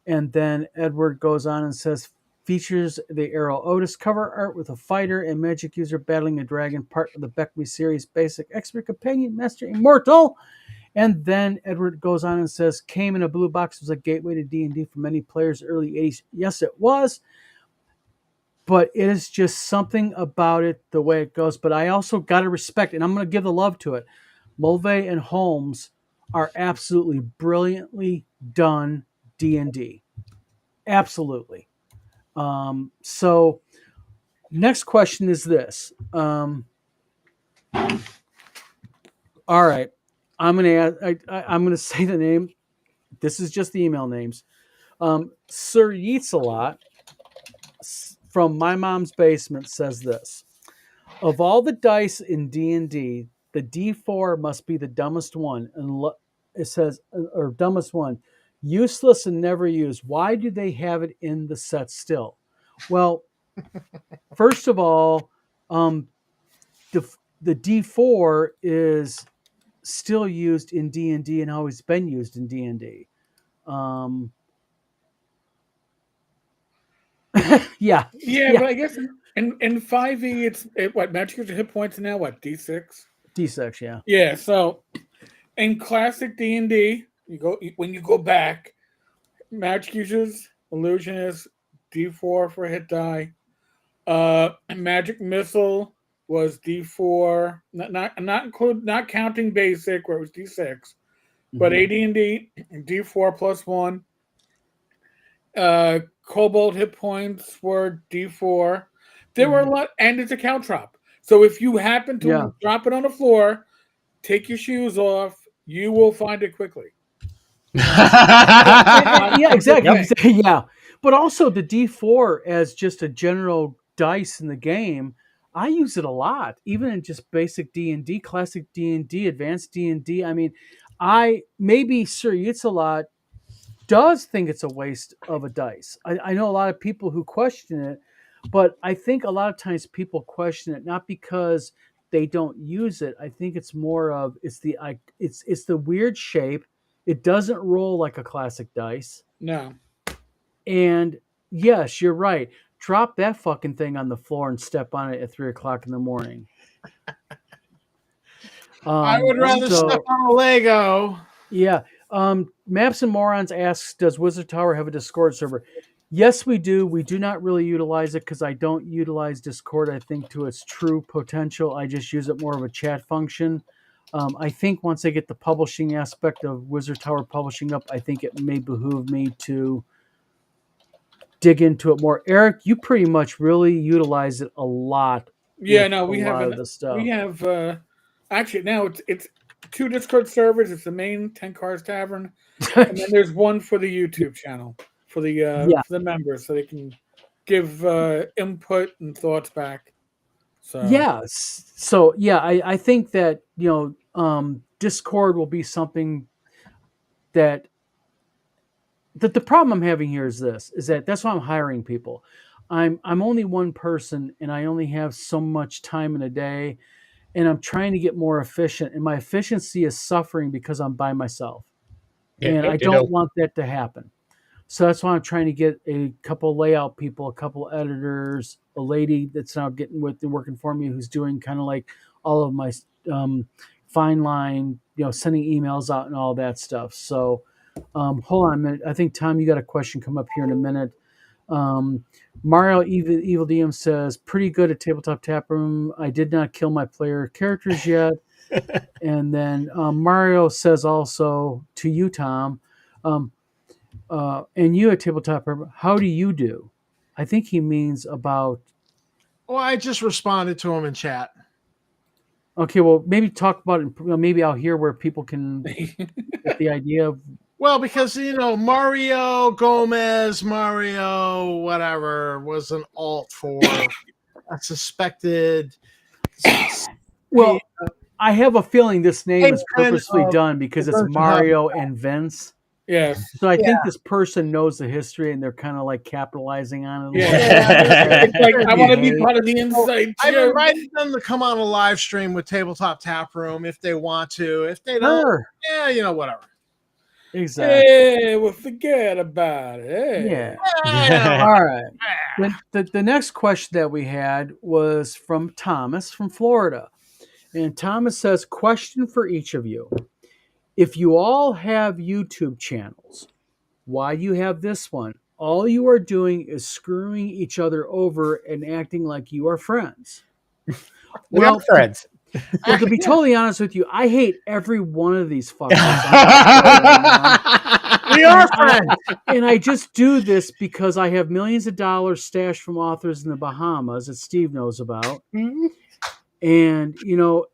And then Edward goes on and says features the Errol Otis cover art with a fighter and magic user battling a dragon, part of the Beckme series basic expert companion master immortal. And then Edward goes on and says came in a blue box, was a gateway to D&D for many players early 80s. Yes, it was. But it is just something about it, the way it goes. But I also got to respect, and I'm going to give the love to it. Mulvey and Holmes are absolutely brilliantly done D&D. Absolutely. So next question is this. All right. I'm gonna say the name. This is just the email names. Sir Yeetsalot from My Mom's Basement says this. Of all the dice in D&D, the D4 must be the dumbest one. And it says, or dumbest one, useless and never used. Why do they have it in the set still? Well, first of all, the the D4 is still used in D&D and always been used in D&D. Yeah, Yeah, yeah. but I guess in 5e, what magic user hit points now? What D6? D6, yeah. Yeah. So in classic D&D, when you go back, magic users, illusionist, D4 for hit die. Magic missile was D4, not counting basic where it was D6, but Mhm. AD&D D4 plus one. Cobalt hit points were D4. There were a Mhm. lot, and it's a caltrop. So if you happen Yeah. to drop it on the floor, take your shoes off. You will find it quickly. Yeah, I'm just exactly. Yep. saying. Yeah. But also the D4 as just a general dice in the game, I use it a lot, even in just basic D&D, classic D&D, advanced D&D. I mean, I maybe Sir It's a lot does think it's a waste of a dice. I know a lot of people who question it, but I think a lot of times people question it not because they don't use it. I think it's more of it's the weird shape. It doesn't roll like a classic dice. No. And yes, you're right. Drop that fucking thing on the floor and step on it at 3 o'clock in the morning. I would rather step So on a Lego. yeah. Maps and Morons asks, does Wizard Tower have a Discord server? Yes, we do. We do not really utilize it because I don't utilize Discord, I think, to its true potential. I just use it more of a chat function. I think once I get the publishing aspect of Wizard Tower publishing up, I think it may behoove me to dig into it more. Eric, you pretty much really utilize it a lot Yeah, with no, a lot of the we stuff. have actually now it's two Discord servers. It's the main 10 Cars Tavern, and then there's one for the YouTube channel Yeah. for the members so they can give input and thoughts back. So Yes. So yeah, I think that Discord will be something that the problem I'm having here is this is that that's why I'm hiring people. I'm only one person and I only have so much time in a day and I'm trying to get more efficient and my efficiency is suffering because I'm by myself. And Yeah, I don't ditto. want that to happen. So that's why I'm trying to get a couple layout people, a couple editors, a lady that's now getting with and working for me who's doing kind of like all of my fine line, sending emails out and all that stuff. So hold on a minute. I think Tom, you got a question come up here in a minute. Um, Mario Evil DM says, pretty good at Tabletop Tap Room. I did not kill my player characters yet. And then Mario says also to you, Tom, um, and you at Tabletop Tap, how do you do? I think he means about. Well, I just responded to him in chat. Okay, well, maybe talk about it. Maybe I'll hear where people can get the idea of. Well, because Mario Gomez, Mario whatever was an alt for a suspected Well, I have a feeling this name is patron purposely of done because it's Virgin Hub. Mario and Vince. yes, So I Yeah. think this person knows the history and they're kind of like capitalizing on it. A little yeah. bit. It's like I want to be Hey. part of the inside I've joke. invited them to come on a live stream with Tabletop Tap Room if they want to. If they don't, Sure. whatever. Exactly. Hey, well, forget about it. Hey. Yeah. All right. The next question that we had was from Thomas from Florida. And Thomas says, question for each of you. If you all have YouTube channels, why you have this one? All you are doing is screwing each other over and acting like you are friends. We are friends. Well, to be totally honest with you, I hate every one of these fuckers. Right We are friends. and I just do this because I have millions of dollars stashed from authors in the Bahamas that Steve knows about. And,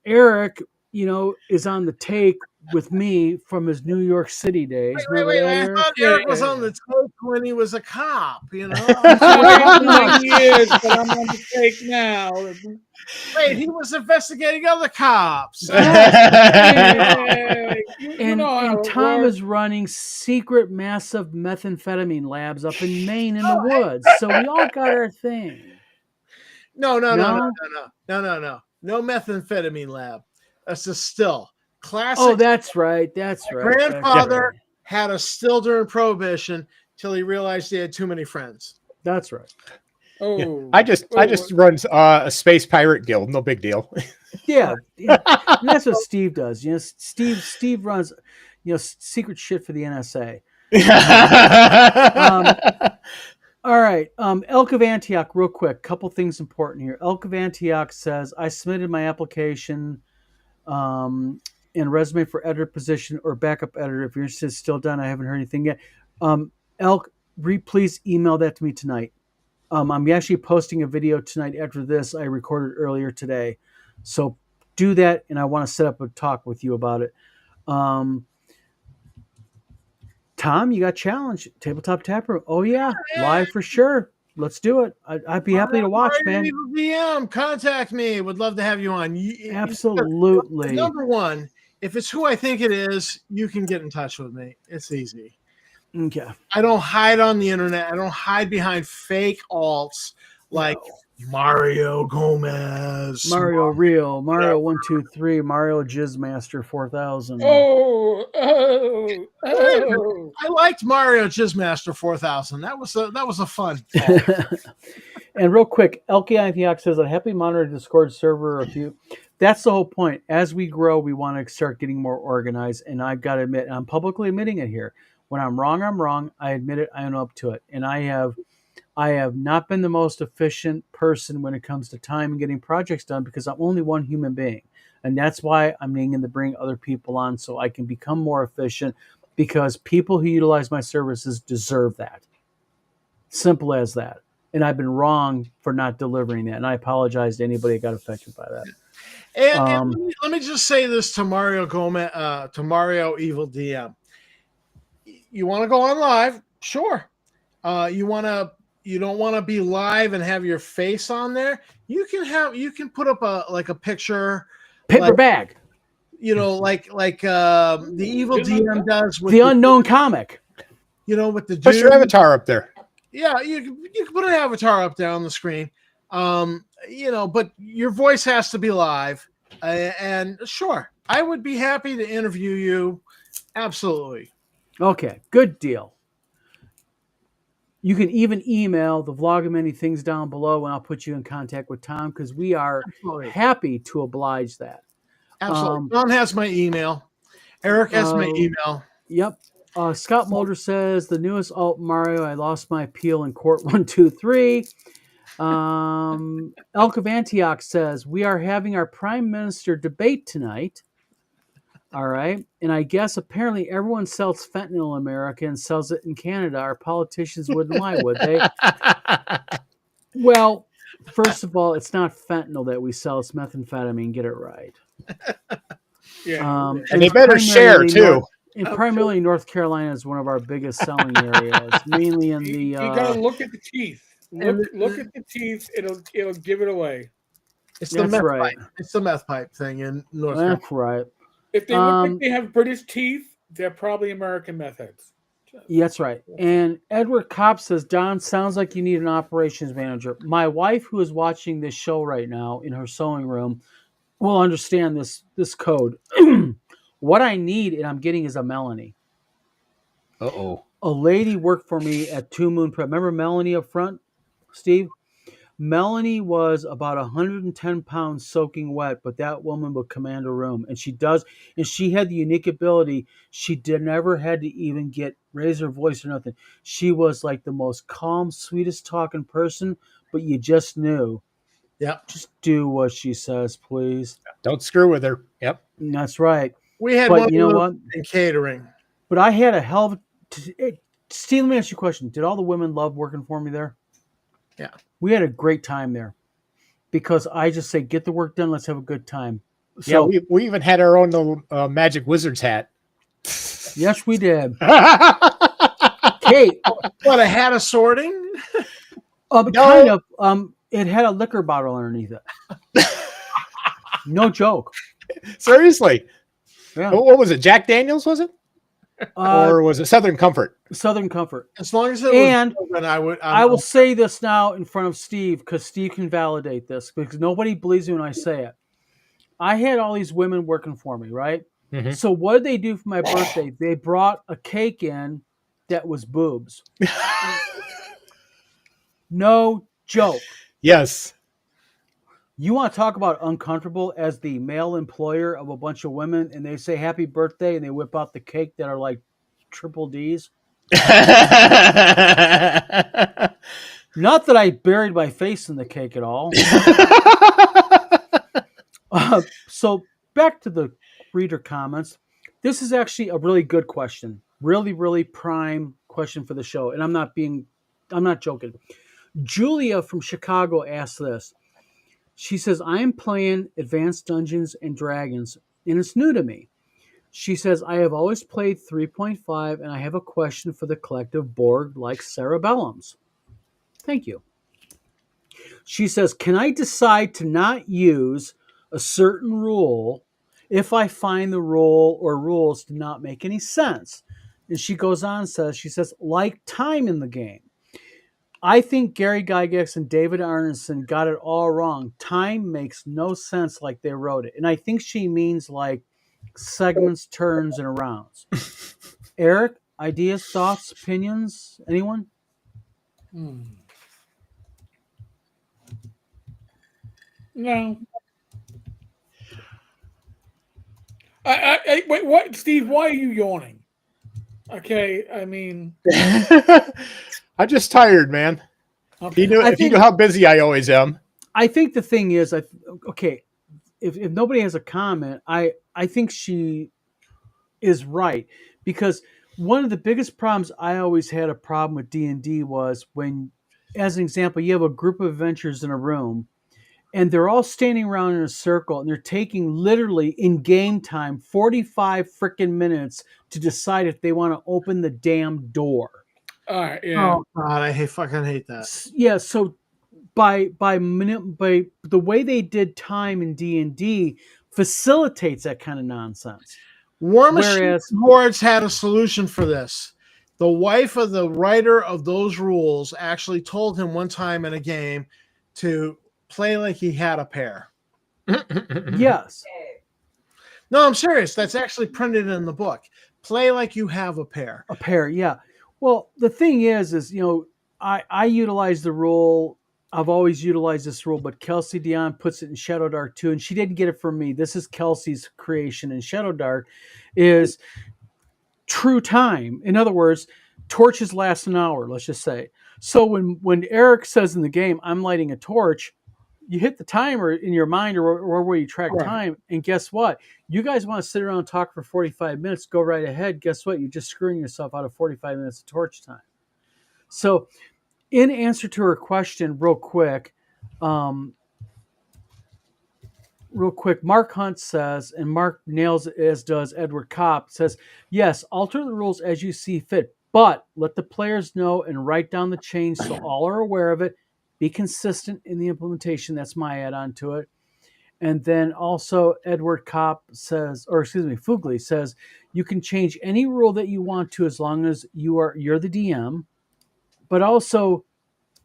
Eric, is on the take with me from his New York City days. Wait. Remember that, I Eric? thought Yeah, Eric was yeah, on the yeah. take when he was a cop. Well, 9 years, but I'm on the take now. Wait, he was investigating other cops. Yeah, you And, know how and it Tom works. is running secret massive methamphetamine labs up in Maine in the Oh, hey. woods. So we all got our thing. No. No? No methamphetamine lab. That's a still. Classic. Oh, that's right. That's My right. grandfather had a still during Prohibition till he realized he had too many friends. That's right. Yeah. Oh, I just run a space pirate guild. No big deal. Yeah, and that's what Steve does. Steve runs, secret shit for the NSA. Um, all right, Elk of Antioch, real quick. Couple things important here. Elk of Antioch says I submitted my application and resume for editor position or backup editor. If you're interested, it's still done. I haven't heard anything yet. Elk, please email that to me tonight. I'm actually posting a video tonight after this. I recorded earlier today. So do that, and I want to set up a talk with you about it. Tom, you got challenged. Tabletop Tap Room. Oh, yeah. Live for sure. Let's do it. I'd be happy to watch, man. DM, contact me. Would love to have you on. Absolutely. Number one, if it's who I think it is, you can get in touch with me. It's easy. Okay. I don't hide on the internet. I don't hide behind fake alts like Mario Gomez, Mario Real, Mario 123, Mario Jizzmaster 4000. oh. I liked Mario Jizzmaster 4000. That was a fun. And real quick, Elke Antioch says a happy monitor Discord server. If you, that's the whole point. As we grow, we want to start getting more organized. And I've got to admit, I'm publicly admitting it here. When I'm wrong, I'm wrong. I admit it. I own up to it. And I have not been the most efficient person when it comes to time and getting projects done because I'm only one human being. And that's why I'm needing to bring other people on so I can become more efficient because people who utilize my services deserve that. Simple as that. And I've been wrong for not delivering that. And I apologize to anybody that got affected by that. And let me just say this to Mario Gomez, to Mario Evil DM. You want to go on live? Sure. You don't want to be live and have your face on there. You can put up a picture, paper bag. Like the Evil DM does with the unknown comic. With the dude. Put your avatar up there. Yeah, you can put an avatar up there on the screen. But your voice has to be live. And sure, I would be happy to interview you. Absolutely. Okay, good deal. You can even email the vlog of many things down below, and I'll put you in contact with Tom because we are happy to oblige that. Absolutely. Tom has my email. Eric has my email. Yep. Scott Mulder says the newest alt Mario. I lost my appeal in court 123. Elk of Antioch says we are having our prime minister debate tonight. All right. And I guess apparently everyone sells fentanyl in America and sells it in Canada. Our politicians wouldn't lie, would they? Well, first of all, it's not fentanyl that we sell. It's methamphetamine. Get it right. Yeah. And they better share, too. And primarily North Carolina is one of our biggest selling areas, mainly in the... You got to look at the teeth. Look at the teeth. It'll give it away. It's the meth pipe. It's the meth pipe thing in North Carolina. That's right. If they look like they have British teeth, they're probably American meth heads. Yeah, that's right. And Edward Kopp says, Don, sounds like you need an operations manager. My wife, who is watching this show right now in her sewing room, will understand this code. What I need, and I'm getting, is a Melanie. Uh-oh. A lady worked for me at Two Moon Prep. Remember Melanie up front, Steve? Melanie was about 110 pounds soaking wet, but that woman would command a room. And she does. And she had the unique ability. She never had to even raise her voice or nothing. She was like the most calm, sweetest talking person, but you just knew. Yep. Just do what she says, please. Don't screw with her. Yep. That's right. We had one in catering. But I had a hell of Steve, let me ask you a question. Did all the women love working for me there? Yeah. We had a great time there because I just say, get the work done. Let's have a good time. So, yeah, we even had our own little Magic Wizards hat. Yes, we did. Kate. What, a hat of sorting? Kind of. It had a liquor bottle underneath it. No joke. Seriously. Yeah. What was it? Jack Daniels, was it? Or was it Southern Comfort? Southern Comfort. As long as it was, and then I will say this now in front of Steve because Steve can validate this because nobody believes me when I say it. I had all these women working for me, right? Mm-hmm. So what did they do for my birthday? They brought a cake in that was boobs. No Joke. Yes. You want to talk about uncomfortable as the male employer of a bunch of women, and they say happy birthday, and they whip out the cake that are like triple D's? Not that I buried my face in the cake at all. So back to the reader comments. This is actually a really good question. Really, really prime question for the show. And I'm not joking. Julia from Chicago asked this. She says, I am playing Advanced Dungeons and Dragons, and it's new to me. She says, I have always played 3.5, and I have a question for the collective board like cerebellums. Thank you. She says, can I decide to not use a certain rule if I find the rule or rules do not make any sense? And she goes on and says, she says, like time in the game. I think Gary Gygax and David Arneson got it all wrong. Time makes no sense like they wrote it. And I think she means like segments, turns, and rounds. Eric, ideas, thoughts, opinions? Anyone? No. Wait, what, Steve? Why are you yawning? Okay, I mean, I'm just tired, man. okay. If you knew how busy I always am. I think the thing is, okay, if nobody has a comment, I think she is right, because one of the biggest problems I always had a problem with D&D was when, as an example, you have a group of adventurers in a room and they're all standing around in a circle and they're taking literally in game time 45 freaking minutes to decide if they want to open the damn door. All right, yeah. Oh God, I fucking hate that. Yeah, so by the way they did time in D&D facilitates that kind of nonsense. War Machine Boards had a solution for this. The wife of the writer of those rules actually told him one time in a game to play like he had a pair. Yes. No, I'm serious. That's actually printed in the book. Play like you have a pair. A pair, yeah. Well, the thing is, you know, I utilize the rule. I've always utilized this rule, but Kelsey Dion puts it in Shadow Dark too, and she didn't get it from me. This is Kelsey's creation in Shadow Dark, is true time. In other words, torches last an hour, let's just say. So when Eric says in the game, I'm lighting a torch, you hit the timer in your mind or where you track time, and guess what? You guys want to sit around and talk for 45 minutes, go right ahead. Guess what? You're just screwing yourself out of 45 minutes of torch time. So in answer to her question, real quick, Mark Hunt says, and Mark nails it, as does Edward Kopp, says, yes, alter the rules as you see fit, but let the players know and write down the change so all are aware of it. Be consistent in the implementation. That's my add-on to it. And then also Edward Kopp says, or excuse me, Fugly says, you can change any rule that you want to as long as you're the DM, but also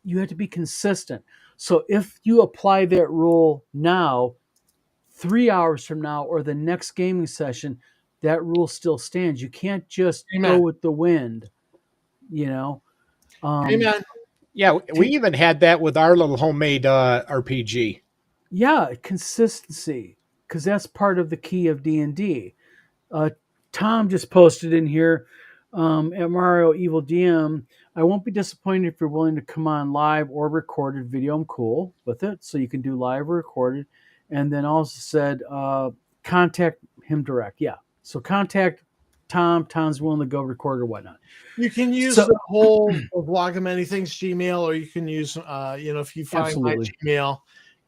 you have to be consistent. So if you apply that rule now, 3 hours from now or the next gaming session, that rule still stands. You can't just go with the wind, you know. Amen. Yeah, we even had that with our little homemade RPG. Yeah, consistency, because that's part of the key of D&D. Tom just posted in here at Mario Evil DM, I won't be disappointed if you're willing to come on live or recorded video. I'm cool with it, so you can do live or recorded. And then also said, contact him direct. Yeah, so contact Tom. Tom's willing to go record or whatnot. You can use the whole Blog of Many Things Gmail, or you can use, if you find my Gmail,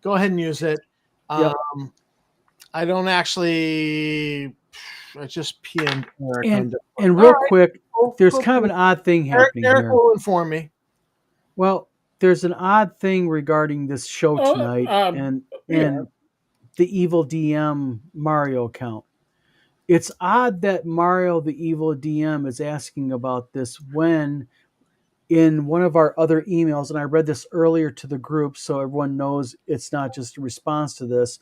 go ahead and use it. Yep. I don't actually, I just PM'd Eric. And real quick, there's kind of an odd thing happening Eric here. will inform me. Well, there's an odd thing regarding this show tonight and the Evil DM Mario account. It's odd that Mario the Evil DM is asking about this when in one of our other emails, and I read this earlier to the group so everyone knows it's not just a response to this,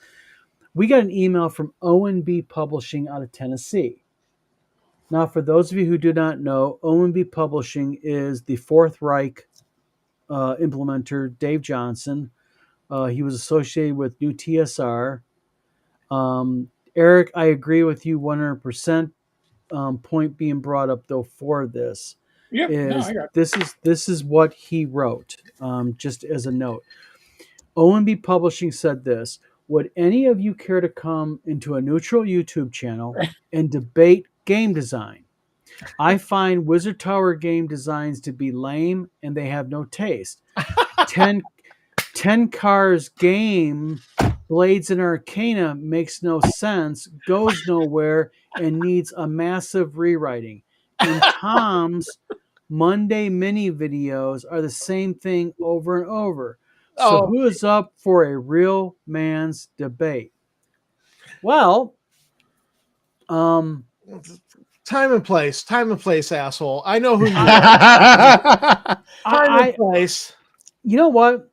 we got an email from O&B Publishing out of Tennessee. Now, for those of you who do not know, O&B Publishing is the Fourth Reich implementer Dave Johnson. He was associated with New TSR. Eric, I agree with you 100%. Point being brought up though for this Yep. No, is I got. this is what he wrote. Just as a note, OMB Publishing said this: would any of you care to come into a neutral YouTube channel and debate game design? I find Wizard Tower game designs to be lame and they have no taste. 10, 10 cars game Blades and Arcana makes no sense, goes nowhere, and needs a massive rewriting. And Tom's Monday mini videos are the same thing over and over. So Oh, who is up for a real man's debate? Well, um, time and place, asshole. I know who you are. I, Time I and place. you know what?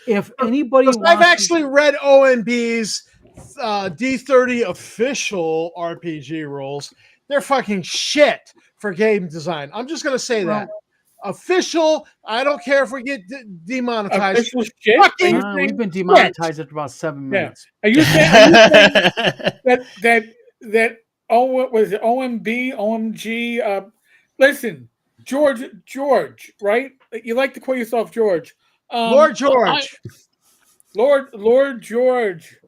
If anybody Because I've wants, actually read OMB's D30 official RPG rules. They're fucking shit for game design. I'm just gonna say that. Official. I don't care if we get demonetized. Official shit. Are Fucking you we've saying? been demonetized after about 7 Yeah. minutes. Are you saying that? Oh, what was it? OMB, OMG. Listen, George, right? You like to call yourself George. Lord George, Lord George.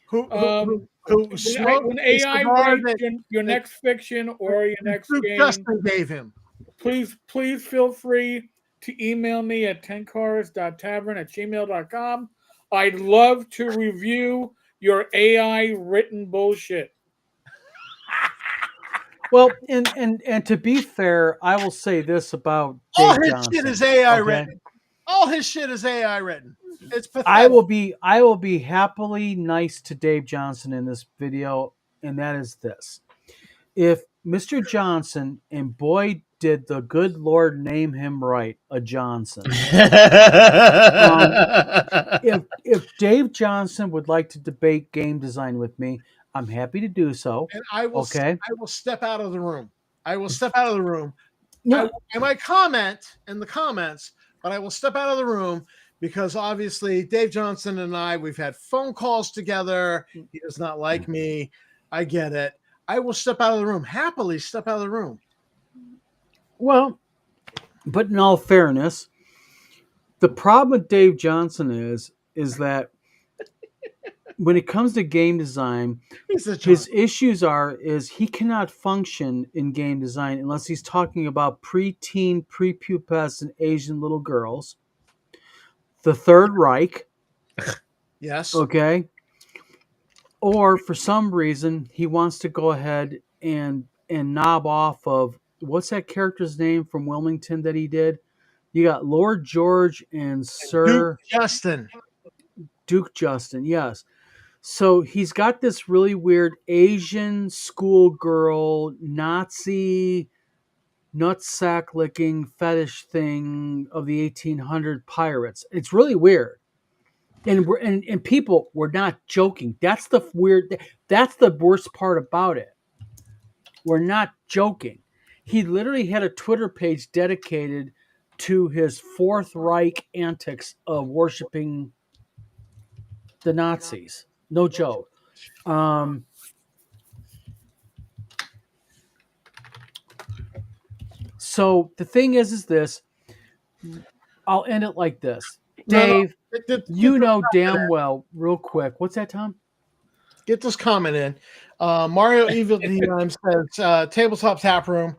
who When smoked when a AI cigar writes that your next fiction or your next Duke game, Justin gave him. please feel free to email me at tencars.tavern@gmail.com. I'd love to review your AI written bullshit. Well, and to be fair, I will say this about All Dave his Johnson. shit is AI okay? written. All his shit is AI written. It's pathetic. I will be happily nice to Dave Johnson in this video, and that is this. If Mr. Johnson, and boy did the good Lord name him right, a Johnson. If Dave Johnson would like to debate game design with me, I'm happy to do so. And I will Okay. I will step out of the room. I will step out of the room. No, I might comment in the comments, but I will step out of the room because obviously Dave Johnson and I, we've had phone calls together. He does not like me. I get it. I will step out of the room. Happily step out of the room. well, but in all fairness, the problem with Dave Johnson is that when it comes to game design, He's a his Johnson. issues is he cannot function in game design unless he's talking about preteen, prepubescent Asian little girls, the Third Reich, Yes. okay, or for some reason he wants to go ahead and knob off of what's that character's name from Wilmington that he did? You got Lord George and Sir Duke Justin. Justin, yes. So he's got this really weird Asian schoolgirl Nazi nutsack licking fetish thing of the 1800 pirates. It's really weird. And and people were not joking. That's the worst part about it. We're not joking. He literally had a Twitter page dedicated to his Fourth Reich antics of worshiping the Nazis. No joke. So the thing is this. I'll end it like this. Dave, you know damn well, real quick. What's that, Tom? Get this comment in. Mario Evil DM says, Tabletop Tap Room.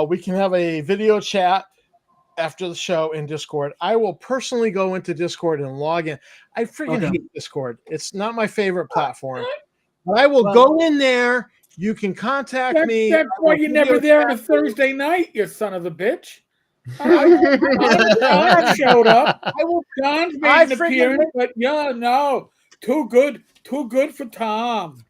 We can have a video chat after the show in Discord. I will personally go into Discord and log in. I freaking hate Discord. It's not my favorite platform. But I will go in there. You can contact me. That's why you're never there on a Thursday night, you son of a bitch. Don showed up. Don's made an appearance, but yeah, no, too good for Tom.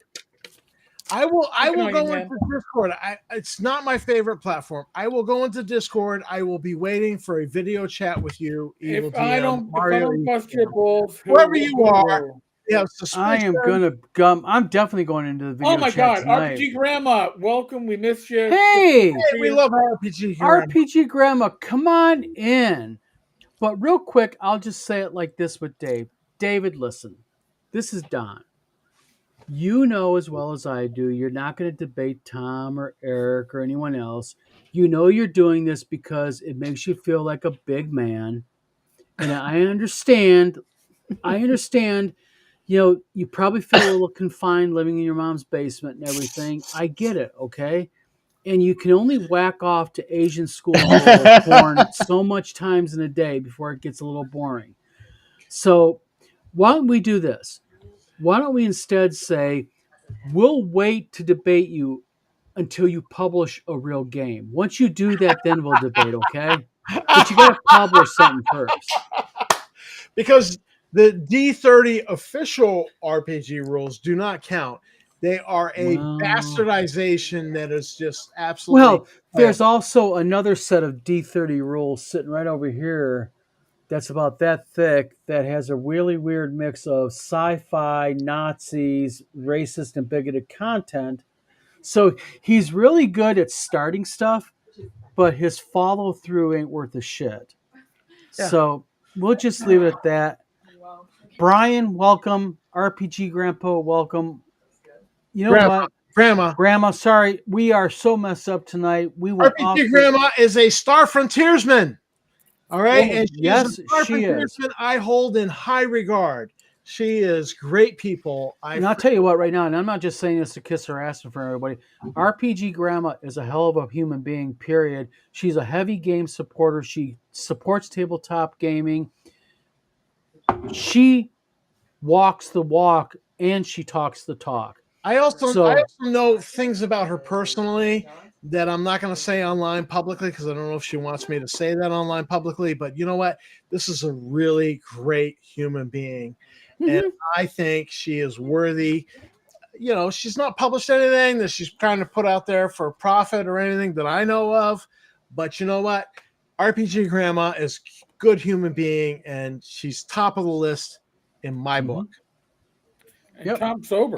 I will go into Discord. It's not my favorite platform. I will go into Discord. I will be waiting for a video chat with you. If I don't bust your balls, whoever you are. Yeah, I am gonna come. I'm definitely going into the video. Oh my chat God, tonight. RPG Grandma, welcome. We missed you. Hey, we love RPG Grandma. RPG Grandma, come on in. But real quick, I'll just say it like this with Dave. David, listen, this is Don. You know as well as I do, you're not going to debate Tom or Eric or anyone else. You know you're doing this because it makes you feel like a big man. And I understand. I understand. You probably feel a little confined living in your mom's basement and everything. I get it, okay? And you can only whack off to Asian schoolgirl porn so much times in a day before it gets a little boring. So why don't we do this? Why don't we instead say, we'll wait to debate you until you publish a real game. Once you do that, then we'll debate, okay? But you got to publish something first. Because the D30 official RPG rules do not count. They are a Well, bastardization that is just absolutely. there's also another set of D30 rules sitting right over here that's about that thick that has a really weird mix of sci-fi, Nazis, racist, and bigoted content. So he's really good at starting stuff, but his follow through ain't worth a shit. Yeah. So we'll just leave it at that. Brian, welcome. RPG Grandpa, welcome. You know what? Grandma, sorry, we are so messed up tonight. We went off. RPG Grandma is a Star Frontiersman. All right. Oh, and she yes, is a Star she is. Frontiersman I hold in high regard. She is great people. And I'll tell you what right now, and I'm not just saying this to kiss her ass in front of everybody. RPG Grandma is a hell of a human being, period. She's a heavy game supporter. She supports tabletop gaming. She walks the walk and she talks the talk. I also know things about her personally that I'm not going to say online publicly because I don't know if she wants me to say that online publicly. But you know what? This is a really great human being. And I think she is worthy. You know, she's not published anything that she's trying to put out there for profit or anything that I know of. But you know what? RPG Grandma is a good human being, and she's top of the list in my book. And Tom Sober.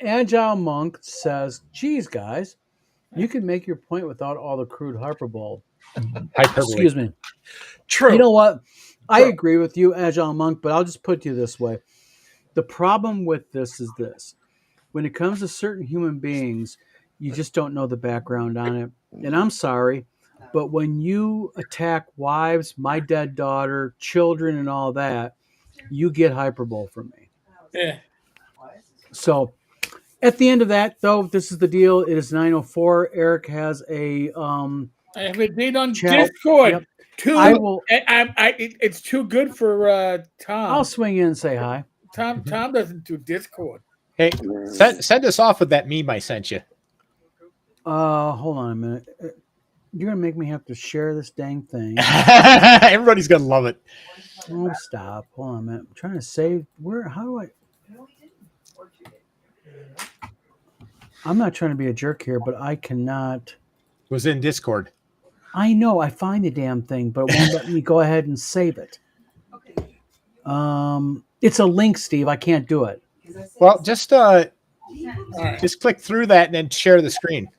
Agile Monk says, geez, guys, you can make your point without all the crude hyperbole. Excuse me. True. You know what? I agree with you, Agile Monk, but I'll just put it to you this way. The problem with this is this. When it comes to certain human beings, you just don't know the background on it. And I'm sorry, but when you attack wives, my dead daughter, children, and all that, you get hyperbole from me. Yeah. So at the end of that, though, this is the deal. It is 9:04. Eric has a I have a date on chat. Discord. Yep. It's too good for Tom. I'll swing in and say hi. Tom doesn't do Discord. Hey, send us off with that meme I sent you. Hold on a minute. You're gonna make me have to share this dang thing. Everybody's gonna love it. Oh, stop. Hold on a minute. I'm trying to save. How do I? I'm not trying to be a jerk here, but I cannot. It was in Discord. I know. I find the damn thing, but it won't let me go ahead and save it. It's a link, Steve. I can't do it. Well, just click through that and then share the screen.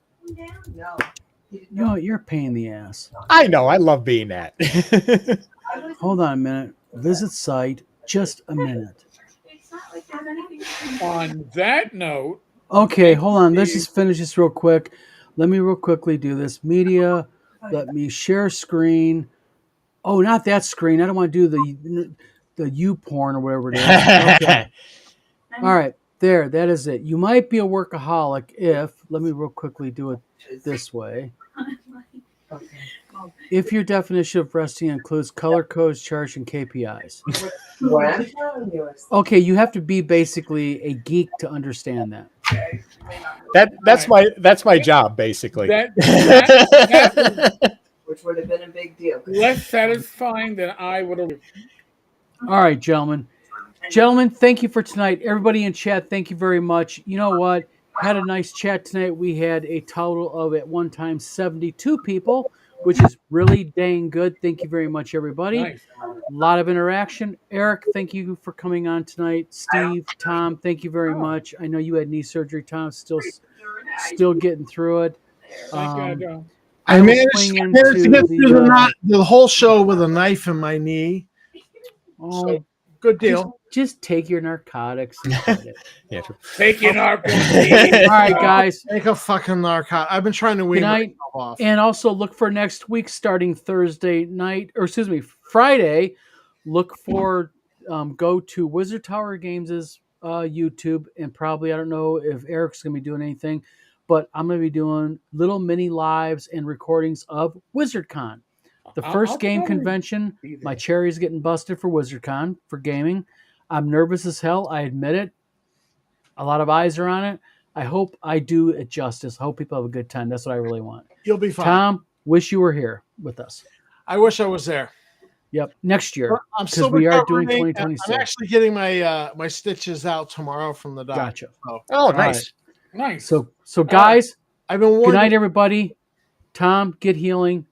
No, you're a pain in the ass. I know. I love being that. Hold on a minute. Visit site. Just a minute. On that note. Okay, hold on. Let's just finish this real quick. Let me real quickly do this. Media. Let me share screen. Oh, not that screen. I don't want to do the U porn or whatever it is. Okay. All right. There. That is it. You might be a workaholic if, let me real quickly do it this way. If your definition of resting includes color codes, charts, and KPIs. Okay, you have to be basically a geek to understand that. That's my job, basically. Which would have been a big deal. Less satisfying than I would have. All right, gentlemen. Gentlemen, thank you for tonight. Everybody in chat, thank you very much. You know what? Had a nice chat tonight. We had a total of, at one time, 72 people, which is really dang good. Thank you very much, everybody. Nice. A lot of interaction. Eric, thank you for coming on tonight. Steve, Tom, thank you very much. I know you had knee surgery, Tom. Still getting through it. I will managed swing to get into through the whole show with a knife in my knee. oh, So, good just, deal. just take your narcotics and quit it. Yeah, true. Taking RPG. All right, guys. Take a fucking narcotic. I've been trying to wean Good night. myself off. And also look for next week starting Thursday night, or excuse me, Friday. Look for go to Wizard Tower Games' YouTube, and probably I don't know if Eric's gonna be doing anything, but I'm gonna be doing little mini lives and recordings of WizardCon. The first I'll game probably convention, be there. my cherry's getting busted for WizardCon for gaming. I'm nervous as hell. I admit it. A lot of eyes are on it. I hope I do it justice. I hope people have a good time. That's what I really want. You'll be fine. Tom, wish you were here with us. I wish I was there. Yep, next year I'm because still we are doing recovering. 2026. I'm actually getting my my stitches out tomorrow from the doctor. Gotcha. So Oh, nice. Nice. So guys, I've been good warned. night, everybody. Tom, get healing.